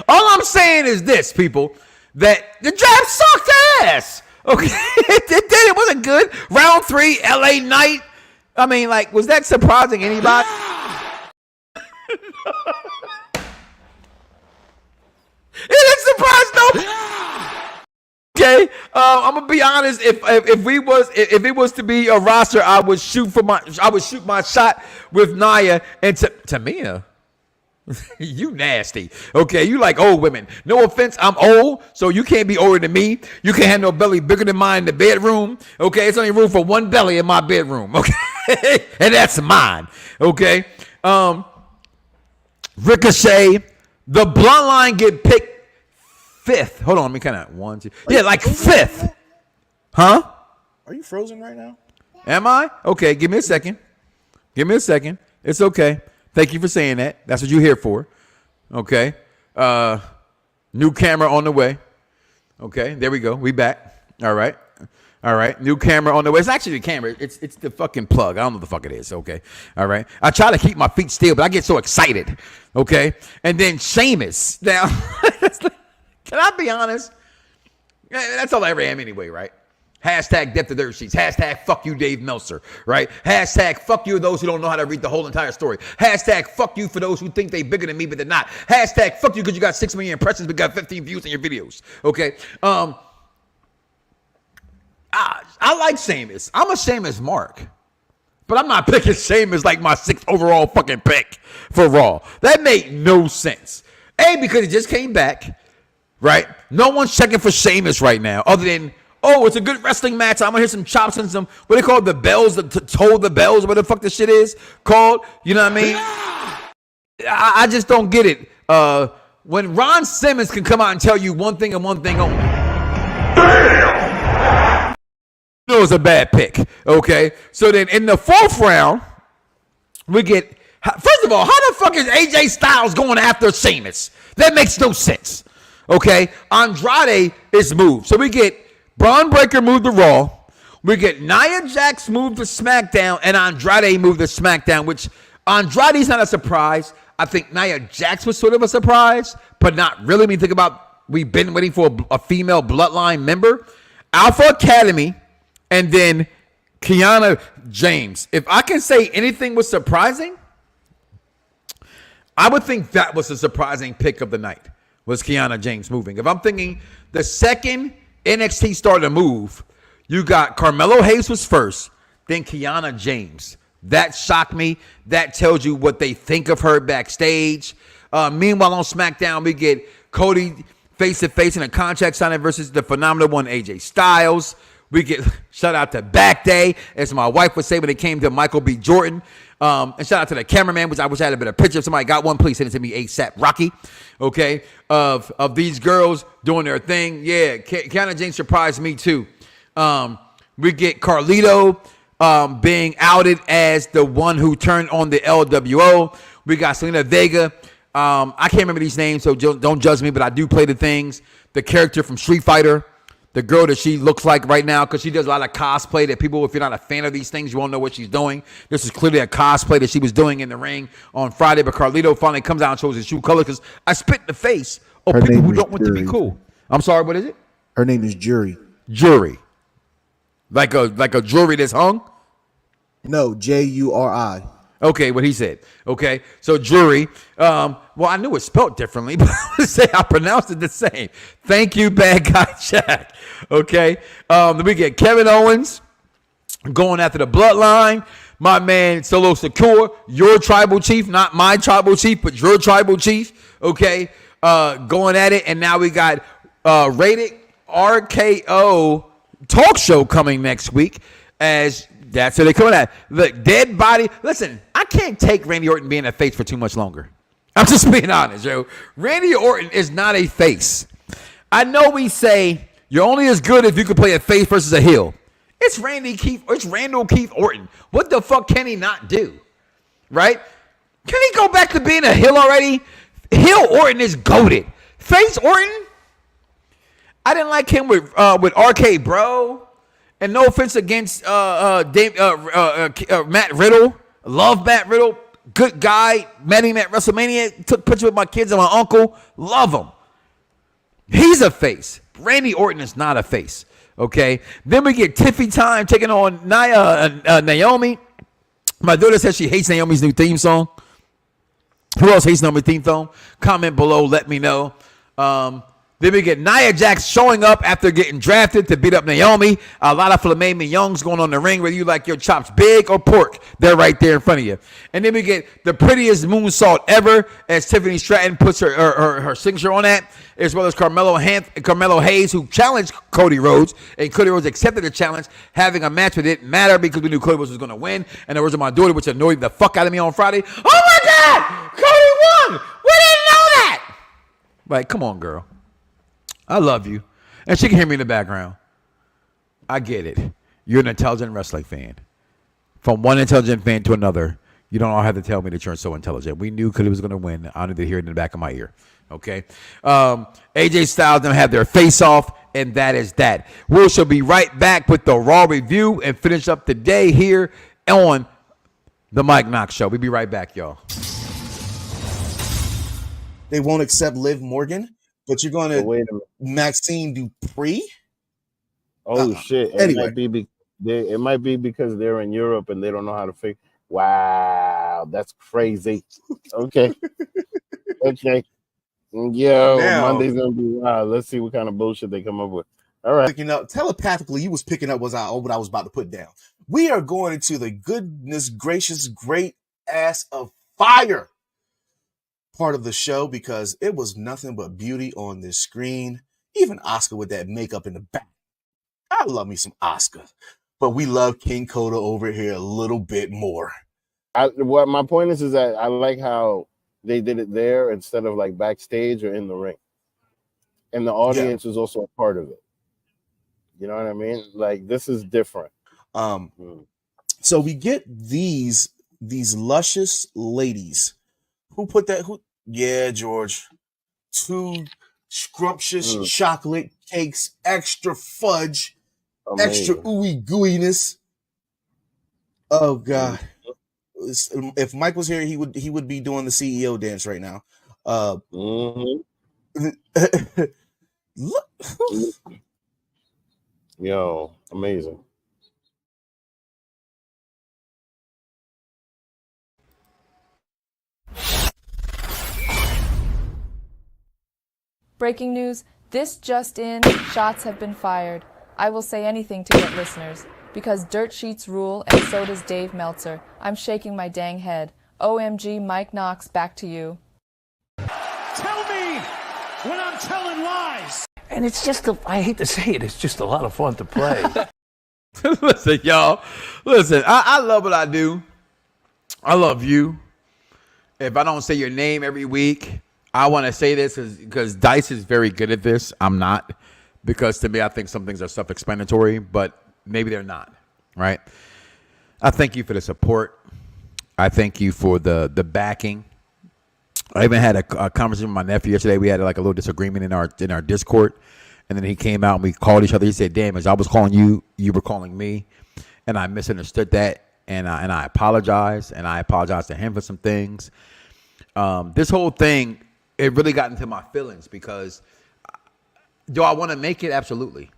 all I'm saying is this, people, that the draft sucked ass. Okay, it did. It wasn't good. Round 3, LA Knight. I mean, like, was that surprising anybody? It didn't surprise nobody. Okay, I'm gonna be honest. If it was to be a roster, I would shoot my shot with Nia and Tamina. You nasty. Okay, you like old women. No offense, I'm old, so you can't be older than me. You can't have no belly bigger than mine in the bedroom. Okay, it's only room for one belly in my bedroom. Okay, and that's mine. Okay, Ricochet, the Bloodline get picked 5th. Hold on, let me kind of 1, 2. Yeah, like 5th. Huh? Are you frozen right now? Am I? Okay, give me a second. It's okay. Thank you for saying that. That's what you're here for. Okay. New camera on the way. Okay, there we go. We back. All right. New camera on the way. It's actually the camera. It's the fucking plug. I don't know what the fuck it is. Okay. All right. I try to keep my feet still, but I get so excited. Okay. And then Sheamus. Now, can I be honest? That's all I ever am anyway, right? Hashtag depth of dirt sheets. Hashtag fuck you, Dave Meltzer, right? Hashtag fuck you, those who don't know how to read the whole entire story. Hashtag fuck you for those who think they bigger than me, but they're not. Hashtag fuck you because you got 6 million impressions, but got 15 views in your videos. Okay. I like Sheamus. I'm a Sheamus mark. But I'm not picking Sheamus like my 6th overall fucking pick for Raw. That made no sense. A, because he just came back, right? No one's checking for Sheamus right now other than, oh, it's a good wrestling match. I'm going to hear some chops and some, what they call the bells, toll the bells, what the fuck the shit is called. You know what I mean? I just don't get it. When Ron Simmons can come out and tell you one thing and one thing only. You know it's a bad pick. Okay? So then in the 4th round, we get, first of all, how the fuck is AJ Styles going after Sheamus? That makes no sense. Okay? Andrade is moved. So we get Braun Breaker moved to Raw. We get Nia Jax moved to SmackDown, and Andrade moved to SmackDown, which Andrade's not a surprise. I think Nia Jax was sort of a surprise, but not really. When you think about, we've been waiting for a female bloodline member. Alpha Academy, and then Kiana James. If I can say anything was surprising, I would think that was a surprising pick of the night, was Kiana James moving. If I'm thinking the second NXT started to move, you got Carmelo Hayes was first, then Kiana James. That shocked me. That tells you what they think of her backstage. Meanwhile, on SmackDown, we get Cody face-to-face in a contract signing versus the phenomenal one, AJ Styles. We get, shout out to Back Day, as my wife would say when it came to Michael B. Jordan. And shout out to the cameraman, which I wish I had a better picture. If somebody got one, please send it to me ASAP Rocky. Okay, of these girls doing their thing. Yeah, Kiana James surprised me too. We get Carlito being outed as the one who turned on the LWO. We got Selena Vega. I can't remember these names, so don't judge me, but I do play the things. The character from Street Fighter, the girl that she looks like right now, because she does a lot of cosplay that people, if you're not a fan of these things, you won't know what she's doing. This is clearly a cosplay that she was doing in the ring on Friday, but Carlito finally comes out and shows his true color because I spit in the face of Her people name who is don't want to be Jury. cool. I'm sorry, what is it? Her name is Jury. Jury. Like a jury that's hung? No, Juri. Okay, what he said. Okay, so jury. Well, I knew it spelled differently, but I would say I pronounced it the same. Thank you, bad guy Jack. Okay, then we get Kevin Owens going after the bloodline. My man Solo Secure, your tribal chief, not my tribal chief, but your tribal chief. Okay, going at it, and now we got Rated RKO talk show coming next week as. That's what they're coming at. Look, dead body. Listen, I can't take Randy Orton being a face for too much longer. I'm just being honest, yo. Randy Orton is not a face. I know we say you're only as good if you can play a face versus a heel. It's Randall Keith Orton. What the fuck can he not do? Right? Can he go back to being a heel already? Heel Orton is goated. Face Orton? I didn't like him with RK Bro. And no offense against Matt Riddle. Love Matt Riddle. Good guy. Met him at WrestleMania. Took pictures with my kids and my uncle. Love him. He's a face. Randy Orton is not a face. Okay. Then we get Tiffy Time taking on Naomi. My daughter says she hates Naomi's new theme song. Who else hates Naomi's theme song? Comment below. Let me know. Then we get Nia Jax showing up after getting drafted to beat up Naomi. A lot of filet mignons going on the ring, whether you like your chops big or pork. They're right there in front of you. And then we get the prettiest moonsault ever as Tiffany Stratton puts her signature on that, as well as Carmelo Hayes, who challenged Cody Rhodes. And Cody Rhodes accepted the challenge, having a match that didn't matter because we knew Cody Rhodes was going to win. And the words of my daughter, which annoyed the fuck out of me on Friday. Oh, my God! Cody won! We didn't know that! Like, come on, girl. I love you. And she can hear me in the background. I get it. You're an intelligent wrestling fan. From one intelligent fan to another, you don't all have to tell me that you're so intelligent. We knew Cody was going to win. I need to hear it in the back of my ear. Okay? AJ Styles them have their face off, and that is that. We shall be right back with the Raw review and finish up the day here on the Mike Knoxxx Show. We'll be right back, y'all. They won't accept Liv Morgan. But you're going to Maxine Dupree? Oh, shit. Anyway. It might be because they're in Europe and they don't know how to fix. Wow, that's crazy. Okay. Okay. Yo, Now, Monday's going to be wild. Let's see what kind of bullshit they come up with. All right. Picking up, telepathically, you was picking up what I was about to put down. We are going into the goodness gracious, great ass of fire part of the show because it was nothing but beauty on this screen. Even Oscar with that makeup in the back. I love me some Oscar, but we love King Coda over here a little bit more. What my point is that I like how they did it there instead of like backstage or in the ring, and the audience is also a part of it. You know what I mean? Like this is different. So we get these luscious ladies. Who put that? Yeah, George. 2 scrumptious chocolate cakes, extra fudge, extra ooey gooiness. Oh God! If Mike was here, he would be doing the CEO dance right now. Look. Yo, amazing. Breaking news, this just in, shots have been fired. I will say anything to get listeners, because dirt sheets rule and so does Dave Meltzer. I'm shaking my dang head. OMG, Mike Knoxxx, back to you. Tell me when I'm telling lies. And it's just, I hate to say it, it's just a lot of fun to play. Listen, y'all. Listen, I love what I do. I love you. If I don't say your name every week, I want to say this because Dice is very good at this. I'm not. Because to me, I think some things are self-explanatory, but maybe they're not, right? I thank you for the support. I thank you for the backing. I even had a conversation with my nephew yesterday. We had like a little disagreement in our Discord, and then he came out and we called each other. He said, "Damn, as I was calling you, you were calling me," and I misunderstood that, and I apologize, and I apologize to him for some things. This whole thing, it really got into my feelings because do I want to make it? Absolutely.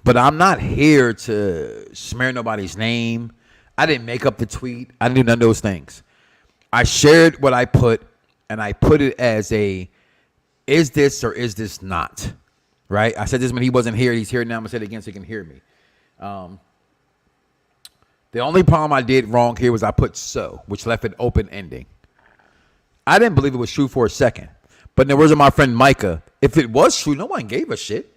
But I'm not here to smear nobody's name. I didn't make up the tweet. I didn't do none of those things. I shared what I put, and I put it as a, is this or is this not? Right? I said this when he wasn't here. He's here now. I'm going to say it again so he can hear me. The only problem I did wrong here was I put so, which left an open ending. I didn't believe it was true for a second. But in the words of my friend Micah, if it was true, no one gave a shit.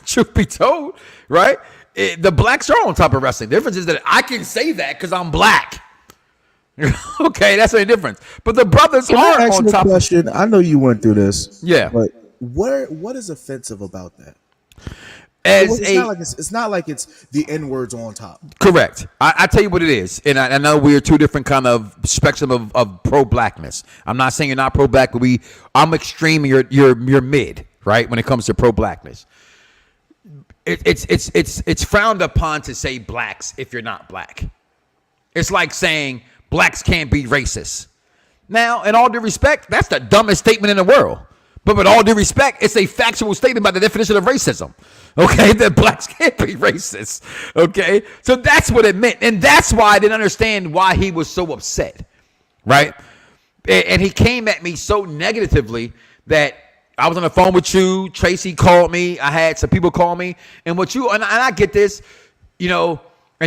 Truth be told, right? The blacks are on top of wrestling. The difference is that I can say that because I'm black. Okay, that's the difference. But the brothers Can are I ask on you a top. question? I know you went through this. Yeah. But what is offensive about that? As it's not like it's the N-words on top. Correct. I tell you what it is, and I know we're two different kind of spectrum of pro-blackness. I'm not saying you're not pro-black, but I'm extreme. You're mid. right? When it comes to pro-blackness, it's frowned upon to say blacks if you're not black. It's like saying blacks can't be racist. Now, in all due respect, that's the dumbest statement in the world. But with all due respect, it's a factual statement by the definition of racism. Okay, that blacks can't be racist. Okay, so that's what it meant. And that's why I didn't understand why he was so upset, right? And he came at me so negatively that I was on the phone with you. Tracy called me. I had some people call me. And I get this, and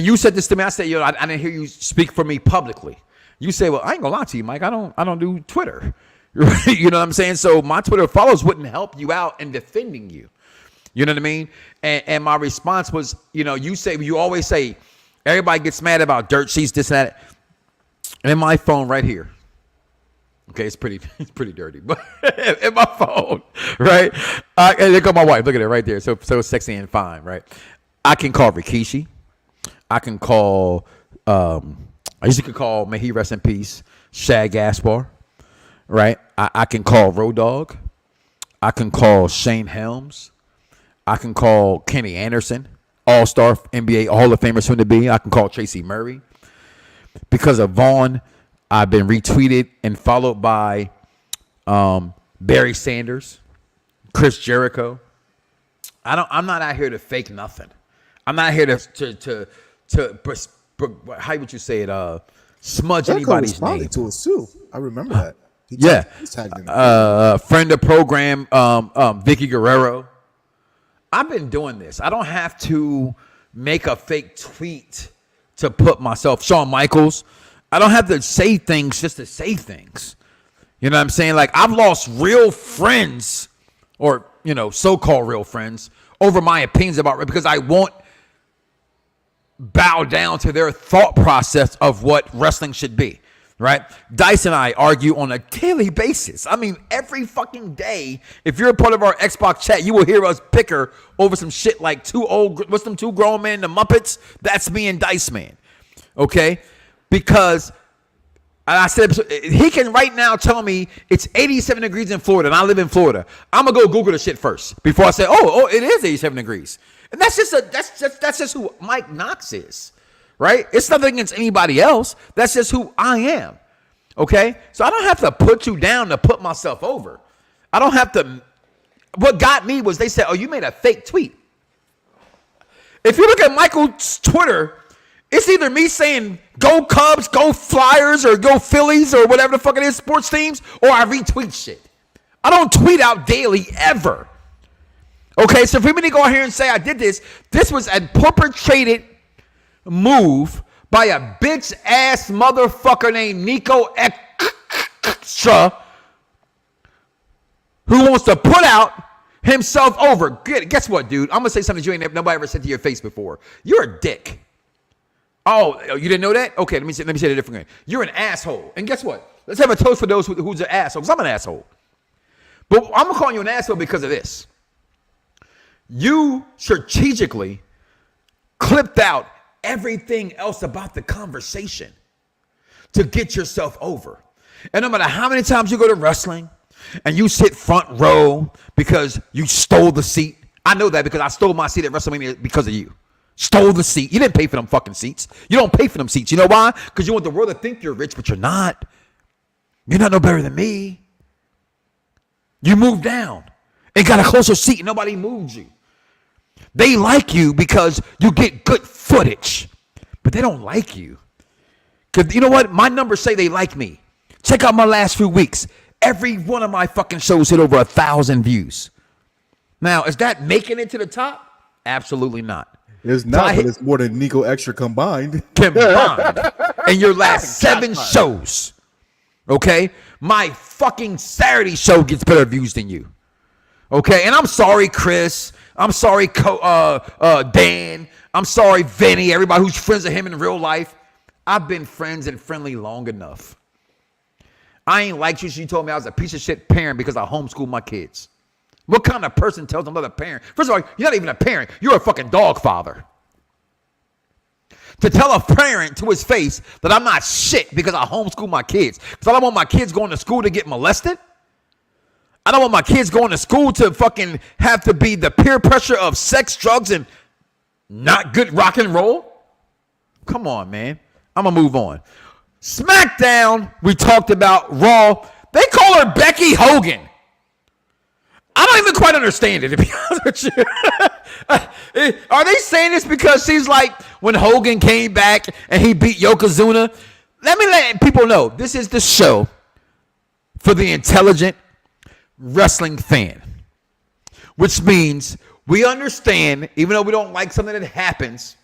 you said this to me. I said, I didn't hear you speak for me publicly. You say, well, I ain't gonna lie to you, Mike. I don't do Twitter. You know what I'm saying? So my Twitter follows wouldn't help you out in defending you. You know what I mean? And my response was, you always say, everybody gets mad about dirt sheets, this and that. And my phone right here. Okay, it's pretty dirty, but in my phone, right? And there go my wife. Look at it right there. So sexy and fine, right? I can call Rikishi. I can call. I used to call. May he rest in peace. Shad Gaspar, right? I can call Road Dogg. I can call Shane Helms. I can call Kenny Anderson, All-Star NBA Hall of Famer soon to be. I can call Tracy Murray. Because of Vaughn, I've been retweeted and followed by Barry Sanders, Chris Jericho. I'm not out here to fake nothing. I'm not here to how would you say it? Smudge Jericho anybody's name. responded to us too. I remember that. He tagged him. Friend of program, Vicky Guerrero. I've been doing this. I don't have to make a fake tweet to put myself. Shawn Michaels. I don't have to say things just to say things. You know what I'm saying? Like, I've lost real friends, or so-called real friends, over my opinions about, because I won't bow down to their thought process of what wrestling should be. Right? Dice and I argue on a daily basis. I mean, every fucking day. If you're a part of our Xbox chat, you will hear us bicker over some shit like what's them two grown men, the Muppets? That's me and Dice Man. Okay? Because I said, he can right now tell me it's 87 degrees in Florida and I live in Florida. I'm going to go Google the shit first before I say, oh, it is 87 degrees. And that's just who Mike Knoxxx is. Right? It's nothing against anybody else. That's just who I am. Okay? So I don't have to put you down to put myself over. I don't have to. What got me was they said, oh, you made a fake tweet. If you look at Michael's Twitter, it's either me saying go Cubs, go Flyers, or go Phillies, or whatever the fuck it is, sports teams, or I retweet shit. I don't tweet out daily ever. Okay? So for me to go out here and say I did this was a perpetrated move by a bitch ass motherfucker named Nico Extra, who wants to put out himself over. Guess what, dude? I'm gonna say something nobody ever said to your face before. You're a dick. Oh, you didn't know that? Okay, let me say it a different way. You're an asshole. And guess what? Let's have a toast for those who's an asshole, because I'm an asshole. But I'm gonna call you an asshole because of this. You strategically clipped out everything else about the conversation to get yourself over. And no matter how many times you go to wrestling and you sit front row because you stole the seat. I know that because I stole my seat at WrestleMania because of you. Stole the seat. You didn't pay for them fucking seats. You don't pay for them seats. You know why? Because you want the world to think you're rich, but you're not. You're not no better than me. You moved down and got a closer seat and nobody moved you. They like you because you get good footage, but they don't like you. Because you know what? My numbers say they like me. Check out my last few weeks. Every one of my fucking shows hit over 1,000 views. Now, is that making it to the top? Absolutely not. It's not, but it's more than Nico Extra combined. In your last 7 shows. Okay? My fucking Saturday show gets better views than you. Okay? And I'm sorry, Chris. I'm sorry, Dan. I'm sorry, Vinny, everybody who's friends with him in real life. I've been friends and friendly long enough. I ain't like you. She told me I was a piece of shit parent because I homeschooled my kids. What kind of person tells another parent? First of all, you're not even a parent. You're a fucking dog father. To tell a parent to his face that I'm not shit because I homeschool my kids. Because I don't want my kids going to school to get molested. I don't want my kids going to school to fucking have to be the peer pressure of sex, drugs, and not good rock and roll. Come on, man. I'm going to move on. SmackDown, we talked about. Raw, they call her Becky Hogan. I don't even quite understand it, to be honest with you. Are they saying this because she's like when Hogan came back and he beat Yokozuna? Let me let people know, this is the show for the intelligent wrestling fan, which means we understand, even though we don't like something that happens,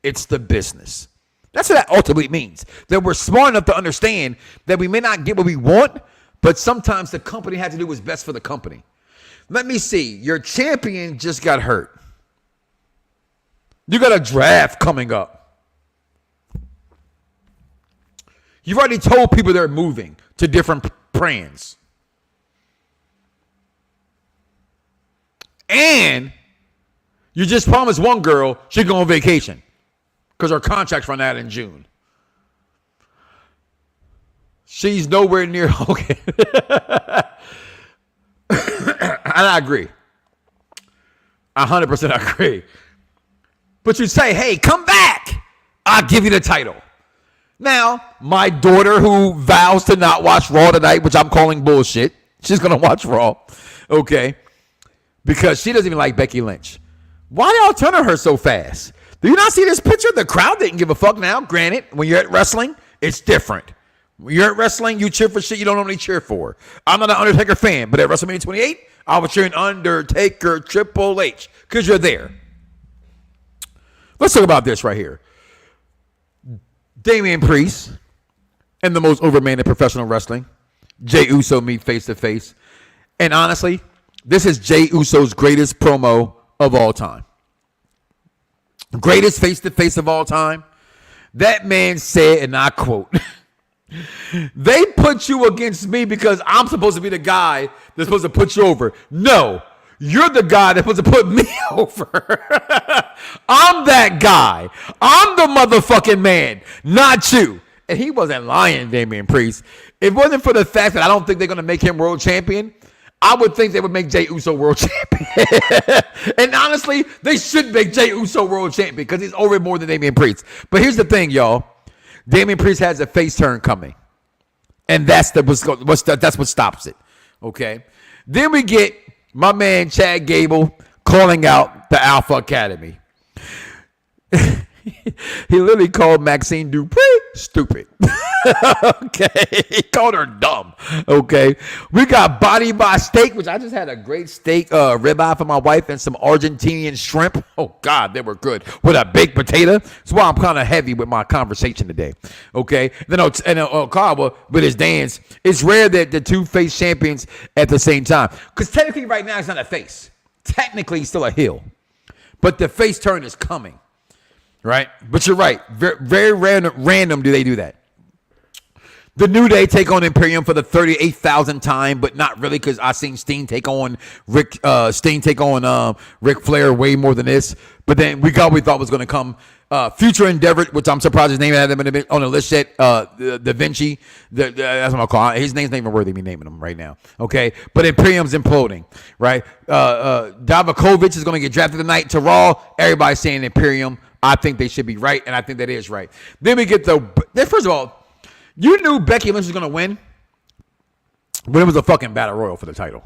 it's the business. That's what that ultimately means, that we're smart enough to understand that we may not get what we want, but sometimes the company has to do what's best for the company. Let me see. Your champion just got hurt. You got a draft coming up. You've already told people they're moving to different brands. And you just promised one girl she'd go on vacation because her contract's run out in June. She's nowhere near Hogan. And I agree. 100% agree. But you say, hey, come back. I'll give you the title. Now, my daughter who vows to not watch Raw tonight, which I'm calling bullshit. She's going to watch Raw. Okay. Because she doesn't even like Becky Lynch. Why y'all turn on her so fast? Do you not see this picture? The crowd didn't give a fuck now. Granted, when you're at wrestling, it's different. When you're at wrestling, you cheer for shit you don't normally cheer for. I'm not an Undertaker fan, but at WrestleMania 28, I was cheering Undertaker, Triple H, because you're there. Let's talk about this right here. Damian Priest and the most overman in professional wrestling, Jey Uso, meet face to face. And honestly, this is Jey Uso's greatest promo of all time. Greatest face to face of all time. That man said, and I quote, they put you against me because I'm supposed to be the guy that's supposed to put you over. No, you're the guy that's supposed to put me over. I'm that guy. I'm the motherfucking man, not you. And he wasn't lying, Damian Priest. If it wasn't for the fact that I don't think they're going to make him world champion, I would think they would make Jey Uso world champion. And honestly, they should make Jey Uso world champion because he's over more than Damian Priest. But here's the thing, y'all. Damian Priest has a face turn coming. And that's what stops it. Okay? Then we get my man Chad Gable calling out the Alpha Academy. He literally called Maxine Dupree stupid. Okay. He called her dumb. Okay. We got Body by Steak, which I just had a great steak ribeye for my wife and some Argentinian shrimp. Oh, God, they were good. With a baked potato. That's why I'm kind of heavy with my conversation today. Okay. Then Okawa with his dance. It's rare that the two face champions at the same time. Because technically right now he's not a face. Technically he's still a heel. But the face turn is coming. Right? But you're right. Very, very random do they do that. The New Day take on Imperium for the 38,000th time, but not really because I seen Sting take on Ric Flair way more than this. But then we thought was going to come Future Endeavor, which I'm surprised his name hadn't on the list yet. Da Vinci, that's what I'm calling. His name's not even worthy of me naming him right now. Okay, but Imperium's imploding, right? Davakovic is going to get drafted tonight to Raw. Everybody's saying Imperium. I think they should be right, and I think that is right. Then we get first of all, you knew Becky Lynch was going to win, but it was a fucking battle royal for the title.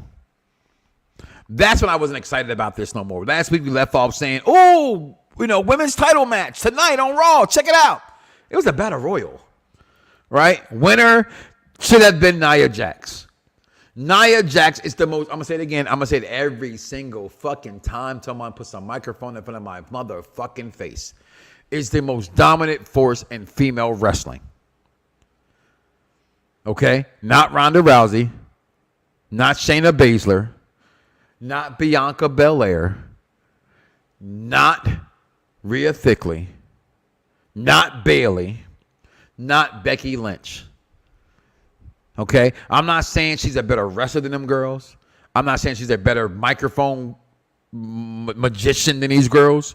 That's when I wasn't excited about this no more. Last week we left off saying, women's title match tonight on Raw. Check it out. It was a battle royal, right? Winner should have been Nia Jax. Nia Jax is the most, I'm going to say it again. I'm going to say it every single fucking time someone puts a microphone in front of my motherfucking face. Is the most dominant force in female wrestling. Okay? Not Ronda Rousey. Not Shayna Baszler. Not Bianca Belair. Not Rhea Ripley. Not Bayley. Not Becky Lynch. Okay? I'm not saying she's a better wrestler than them girls. I'm not saying she's a better microphone magician than these girls.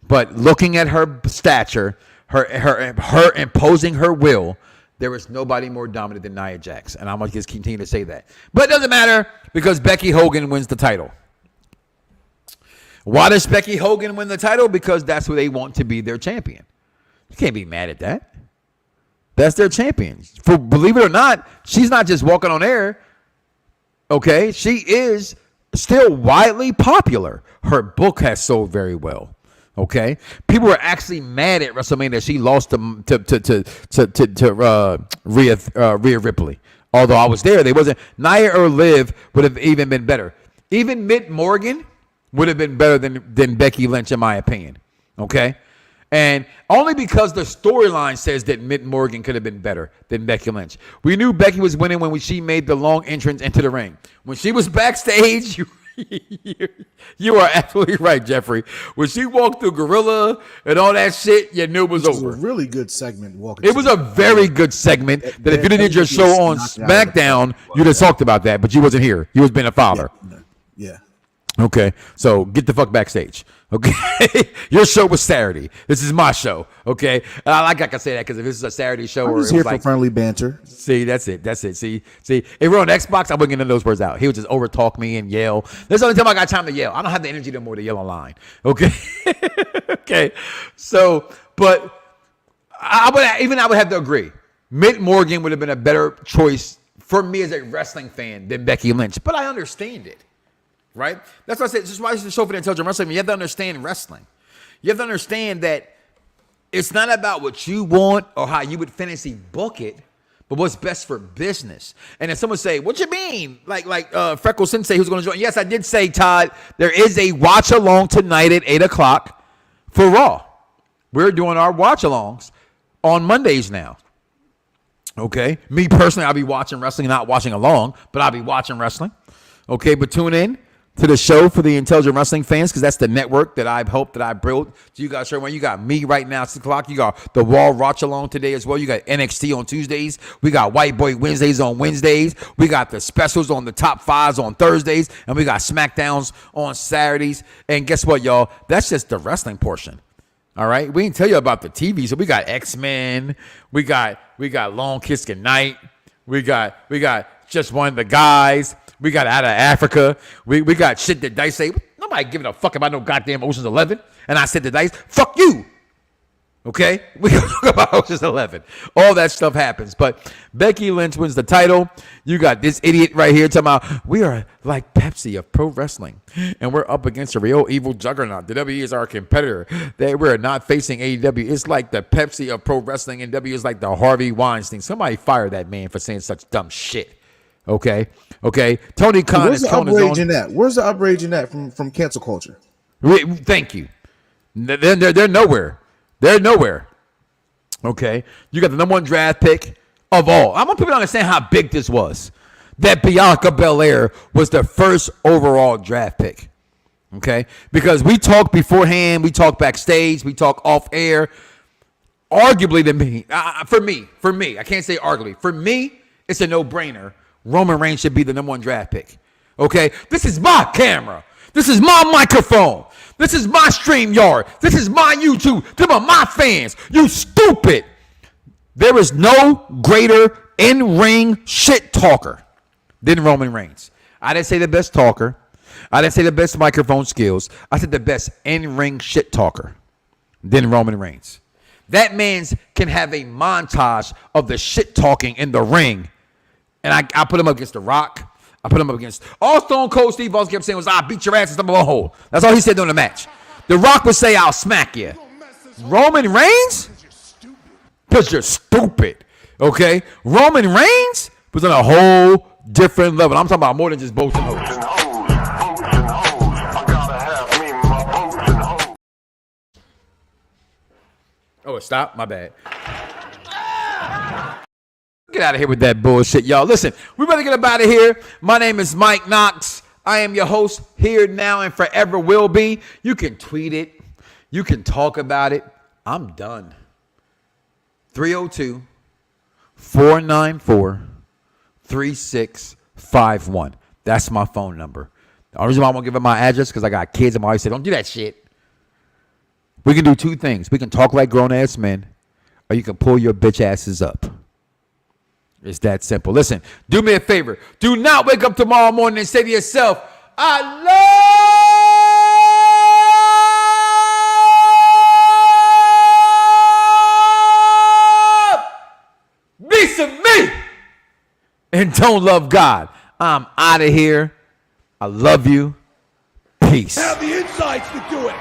But looking at her stature, her imposing her will, There is nobody more dominant than Nia Jax, and I'm going to just continue to say that. But it doesn't matter because Becky Hogan wins the title. Why does Becky Hogan win the title? Because that's who they want to be their champion. You can't be mad at that. That's their champion. Believe it or not, she's not just walking on air. Okay, she is still widely popular. Her book has sold very well. Okay, people were actually mad at WrestleMania that she lost to Rhea Ripley. Although I was there, they wasn't. Nia or Liv would have even been better. Even Mitt Morgan would have been better than Becky Lynch, in my opinion. Okay, and only because the storyline says that Mitt Morgan could have been better than Becky Lynch. We knew Becky was winning when she made the long entrance into the ring. When she was backstage, you are absolutely right, Jeffrey. When she walked through Gorilla and all that shit, you knew it was over. It was a really good segment. It was a very good segment that if you did your show on SmackDown, you'd have talked about that, but you wasn't here. You was being a father. Yeah. Okay, so get the fuck backstage. Okay, your show was Saturday. This is my show. Okay, and I can say that because if this is a Saturday show, I'm just here for friendly banter. See, that's it. See, if we're on Xbox, I wouldn't get none of those words out. He would just over talk me and yell. That's the only time I got time to yell. I don't have the energy no more to yell online. Okay, okay. So, but I would have to agree. Mitt Morgan would have been a better choice for me as a wrestling fan than Becky Lynch. But I understand it. Right? That's why I said, this is why it's the show for the intelligent wrestling. You have to understand wrestling. You have to understand that it's not about what you want or how you would fantasy book it, but what's best for business. And if someone say, what you mean? Like Freckle Sensei, who's going to join. Yes, I did say, Todd, there is a watch along tonight at 8 o'clock for Raw. We're doing our watch alongs on Mondays now. Okay? Me personally, I'll be watching wrestling, not watching along, but I'll be watching wrestling. Okay, but tune in to the show for the intelligent wrestling fans, because that's the network that I hope that I built. So you got Sherman, you got me right now at 6 o'clock. You got the Wall Watch Along today as well. You got NXT on Tuesdays. We got White Boy Wednesdays on Wednesdays. We got the specials on the top fives on Thursdays, and we got SmackDowns on Saturdays. And guess what, y'all? That's just the wrestling portion. All right, we didn't tell you about the TV. So we got X-Men. We got Long Kiss Goodnight. We got Just One of the Guys. We got Out of Africa. We got shit that Dice say, nobody giving a fuck about no goddamn Ocean's 11. And I said to Dice, fuck you. Okay? We can talk about Ocean's 11. All that stuff happens. But Becky Lynch wins the title. You got this idiot right here talking about, we are like Pepsi of pro wrestling. And we're up against a real evil juggernaut. The WWE is our competitor. We're not facing AEW. It's like the Pepsi of pro wrestling. And W is like the Harvey Weinstein. Somebody fire that man for saying such dumb shit. Okay. Tony Khan Where's the outrage in that? Where's the outrage in that from cancel culture? Thank you. They're nowhere. They're nowhere. Okay. You got the number one draft pick of all. I want people to understand how big this was. That Bianca Belair was the first overall draft pick. Okay. Because we talked beforehand, we talked backstage, we talked off air. Arguably, for me, I can't say arguably. For me, it's a no-brainer. Roman Reigns should be the number one draft pick. Okay? This is my camera. This is my microphone. This is my StreamYard. This is my YouTube. Them are my fans. You stupid. There is no greater in-ring shit talker than Roman Reigns. I didn't say the best talker. I didn't say the best microphone skills. I said the best in-ring shit talker than Roman Reigns. That man can have a montage of the shit talking in the ring. And I put him up against The Rock. I put him up against all Stone Cold Steve Austin kept saying was, I'll beat your ass and stomp a hole. That's all he said during the match. The Rock would say, I'll smack you. Roman Reigns? Because you're stupid. Okay? Roman Reigns was on a whole different level. I'm talking about more than just boats and hoes. Oh, it stopped? My bad. Get out of here with that bullshit, y'all. Listen, we better get up out of here. My name is Mike Knoxxx. I am your host here now and forever will be. You can tweet it. You can talk about it. I'm done. 302-494-3651. That's my phone number. The only reason why I won't give up my address because I got kids and I always say, don't do that shit. We can do two things. We can talk like grown-ass men, or you can pull your bitch asses up. It's that simple. Listen, do me a favor. Do not wake up tomorrow morning and say to yourself, I love me some me and don't love God. I'm out of here. I love you. Peace. Have the insights to do it.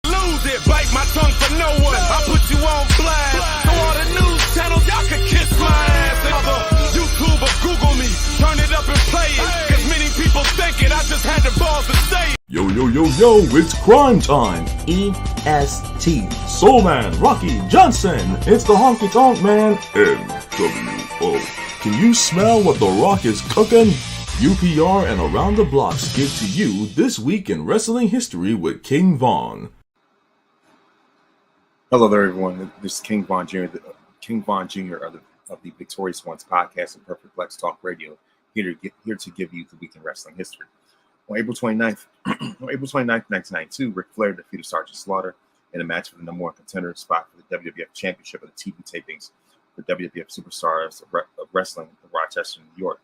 Lose it, bite my tongue for no one. I put you on blast. So all the news channels, y'all can kiss my ass. And other YouTube or Google me, turn it up and play it. Cause many people think it, I just had the balls to say it. Yo, yo, yo, yo, it's crime time. EST. Soul Man, Rocky Johnson. It's the Honky Tonk Man, NWO. Can you smell what The Rock is cooking? UPR and Around the Blocks give to you This Week in Wrestling History with King Von. Hello there, everyone. This is King Von Jr., of the Victorious Ones podcast and Perfect Plex Talk Radio, here to give you the week in wrestling history. On April 29th, 1992, Ric Flair defeated Sergeant Slaughter in a match for the number one contender spot for the WWF Championship of the TV tapings for WWF Superstars of Wrestling in Rochester, New York.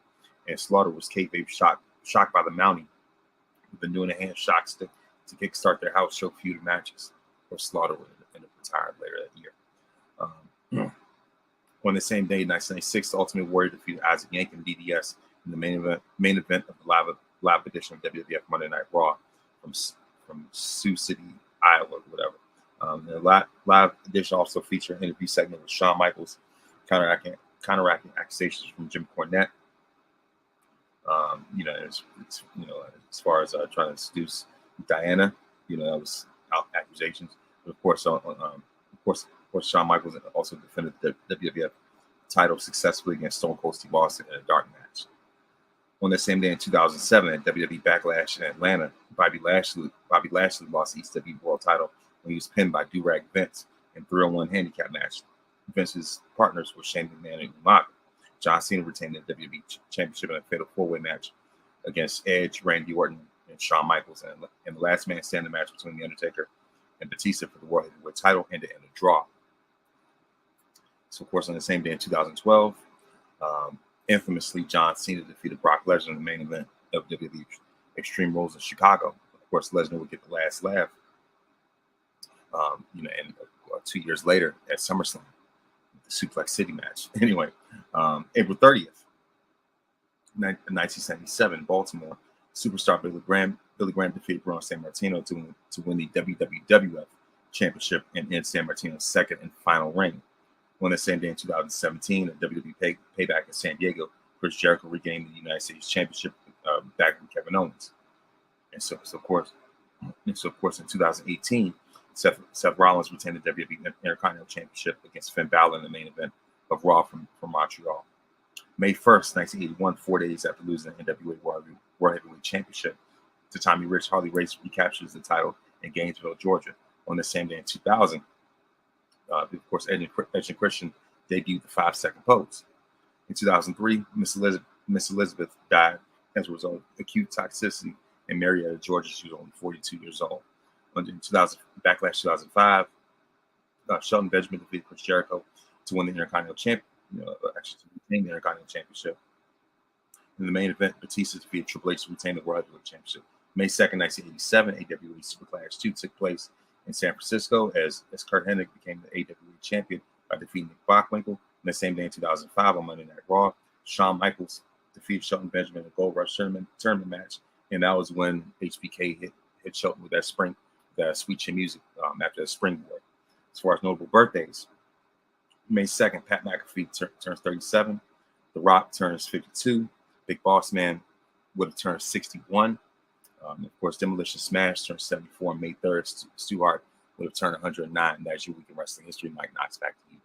And Slaughter was kayfabe shocked by the Mountie with the new in hand shock stick to kickstart their house show feud matches, where Slaughter would have retired later that year. On the same day, 1996, the Ultimate Warrior defeated Isaac Yank and DDS in the main event of the live edition of WWF Monday Night Raw from Sioux City, Iowa, whatever. The live edition also featured an interview segment with Shawn Michaels, counteracting accusations from Jim Cornette. As far as trying to seduce Diana, that was out accusations. But of course, Shawn Michaels also defended the WWF title successfully against Stone Cold Steve Austin in a dark match. On the same day in 2007 at WWE Backlash in Atlanta, Bobby Lashley lost the ECW World title when he was pinned by Do-Rag Vince in a 3-on-1 handicap match. Vince's partners were Shane McMahon and Umaga. John Cena retained the WWE Championship in a fatal 4-way match against Edge, Randy Orton, and Shawn Michaels. And the last man standing match between The Undertaker and Batista for the World Heavyweight title ended in a draw. So, of course, on the same day in 2012, infamously, John Cena defeated Brock Lesnar in the main event of WWE Extreme Rules in Chicago. Of course, Lesnar would get the last laugh, and 2 years later at SummerSlam, the Suplex City match. Anyway, April 30th, 1977, Baltimore, superstar Billy Graham defeated Bruno Sammartino to win the WWF Championship and end Sammartino's second and final reign. On the same day in 2017, at WWE Payback in San Diego, Chris Jericho regained the United States Championship back from Kevin Owens. And so of course, in 2018, Seth Rollins retained the WWE Intercontinental Championship against Finn Balor in the main event of Raw from Montreal. May 1st, 1981, 4 days after losing the NWA World Heavyweight Championship to Tommy Rich, Harley Race recaptures the title in Gainesville, Georgia. On the same day in 2000, of course, Edge and Christian debuted the 5-second pose. In 2003, Miss Elizabeth died as a result of acute toxicity in Marietta, Georgia. She was only 42 years old. In Backlash 2005, Shelton Benjamin defeated Chris Jericho to win the Intercontinental Championship. In the main event, Batista defeated Triple H to retain the World Heavyweight Championship. May 2nd, 1987, AWA Superclash 2 took place in San Francisco as Kurt Hennig became the AWA champion by defeating Nick Bockwinkel. In the same day in 2005 on Monday Night Raw, Shawn Michaels defeated Shelton Benjamin in a Gold Rush tournament match, and that was when HBK hit Shelton with that sweet chin music after the springboard. As far as notable birthdays, May 2nd, Pat McAfee turns 37. The Rock turns 52. Big Boss Man would have turned 61. Of course, Demolition Smash turned 74 on May 3rd. Stu Hart would have turned 109. That's your week in wrestling history. Mike Knoxxx, back to you.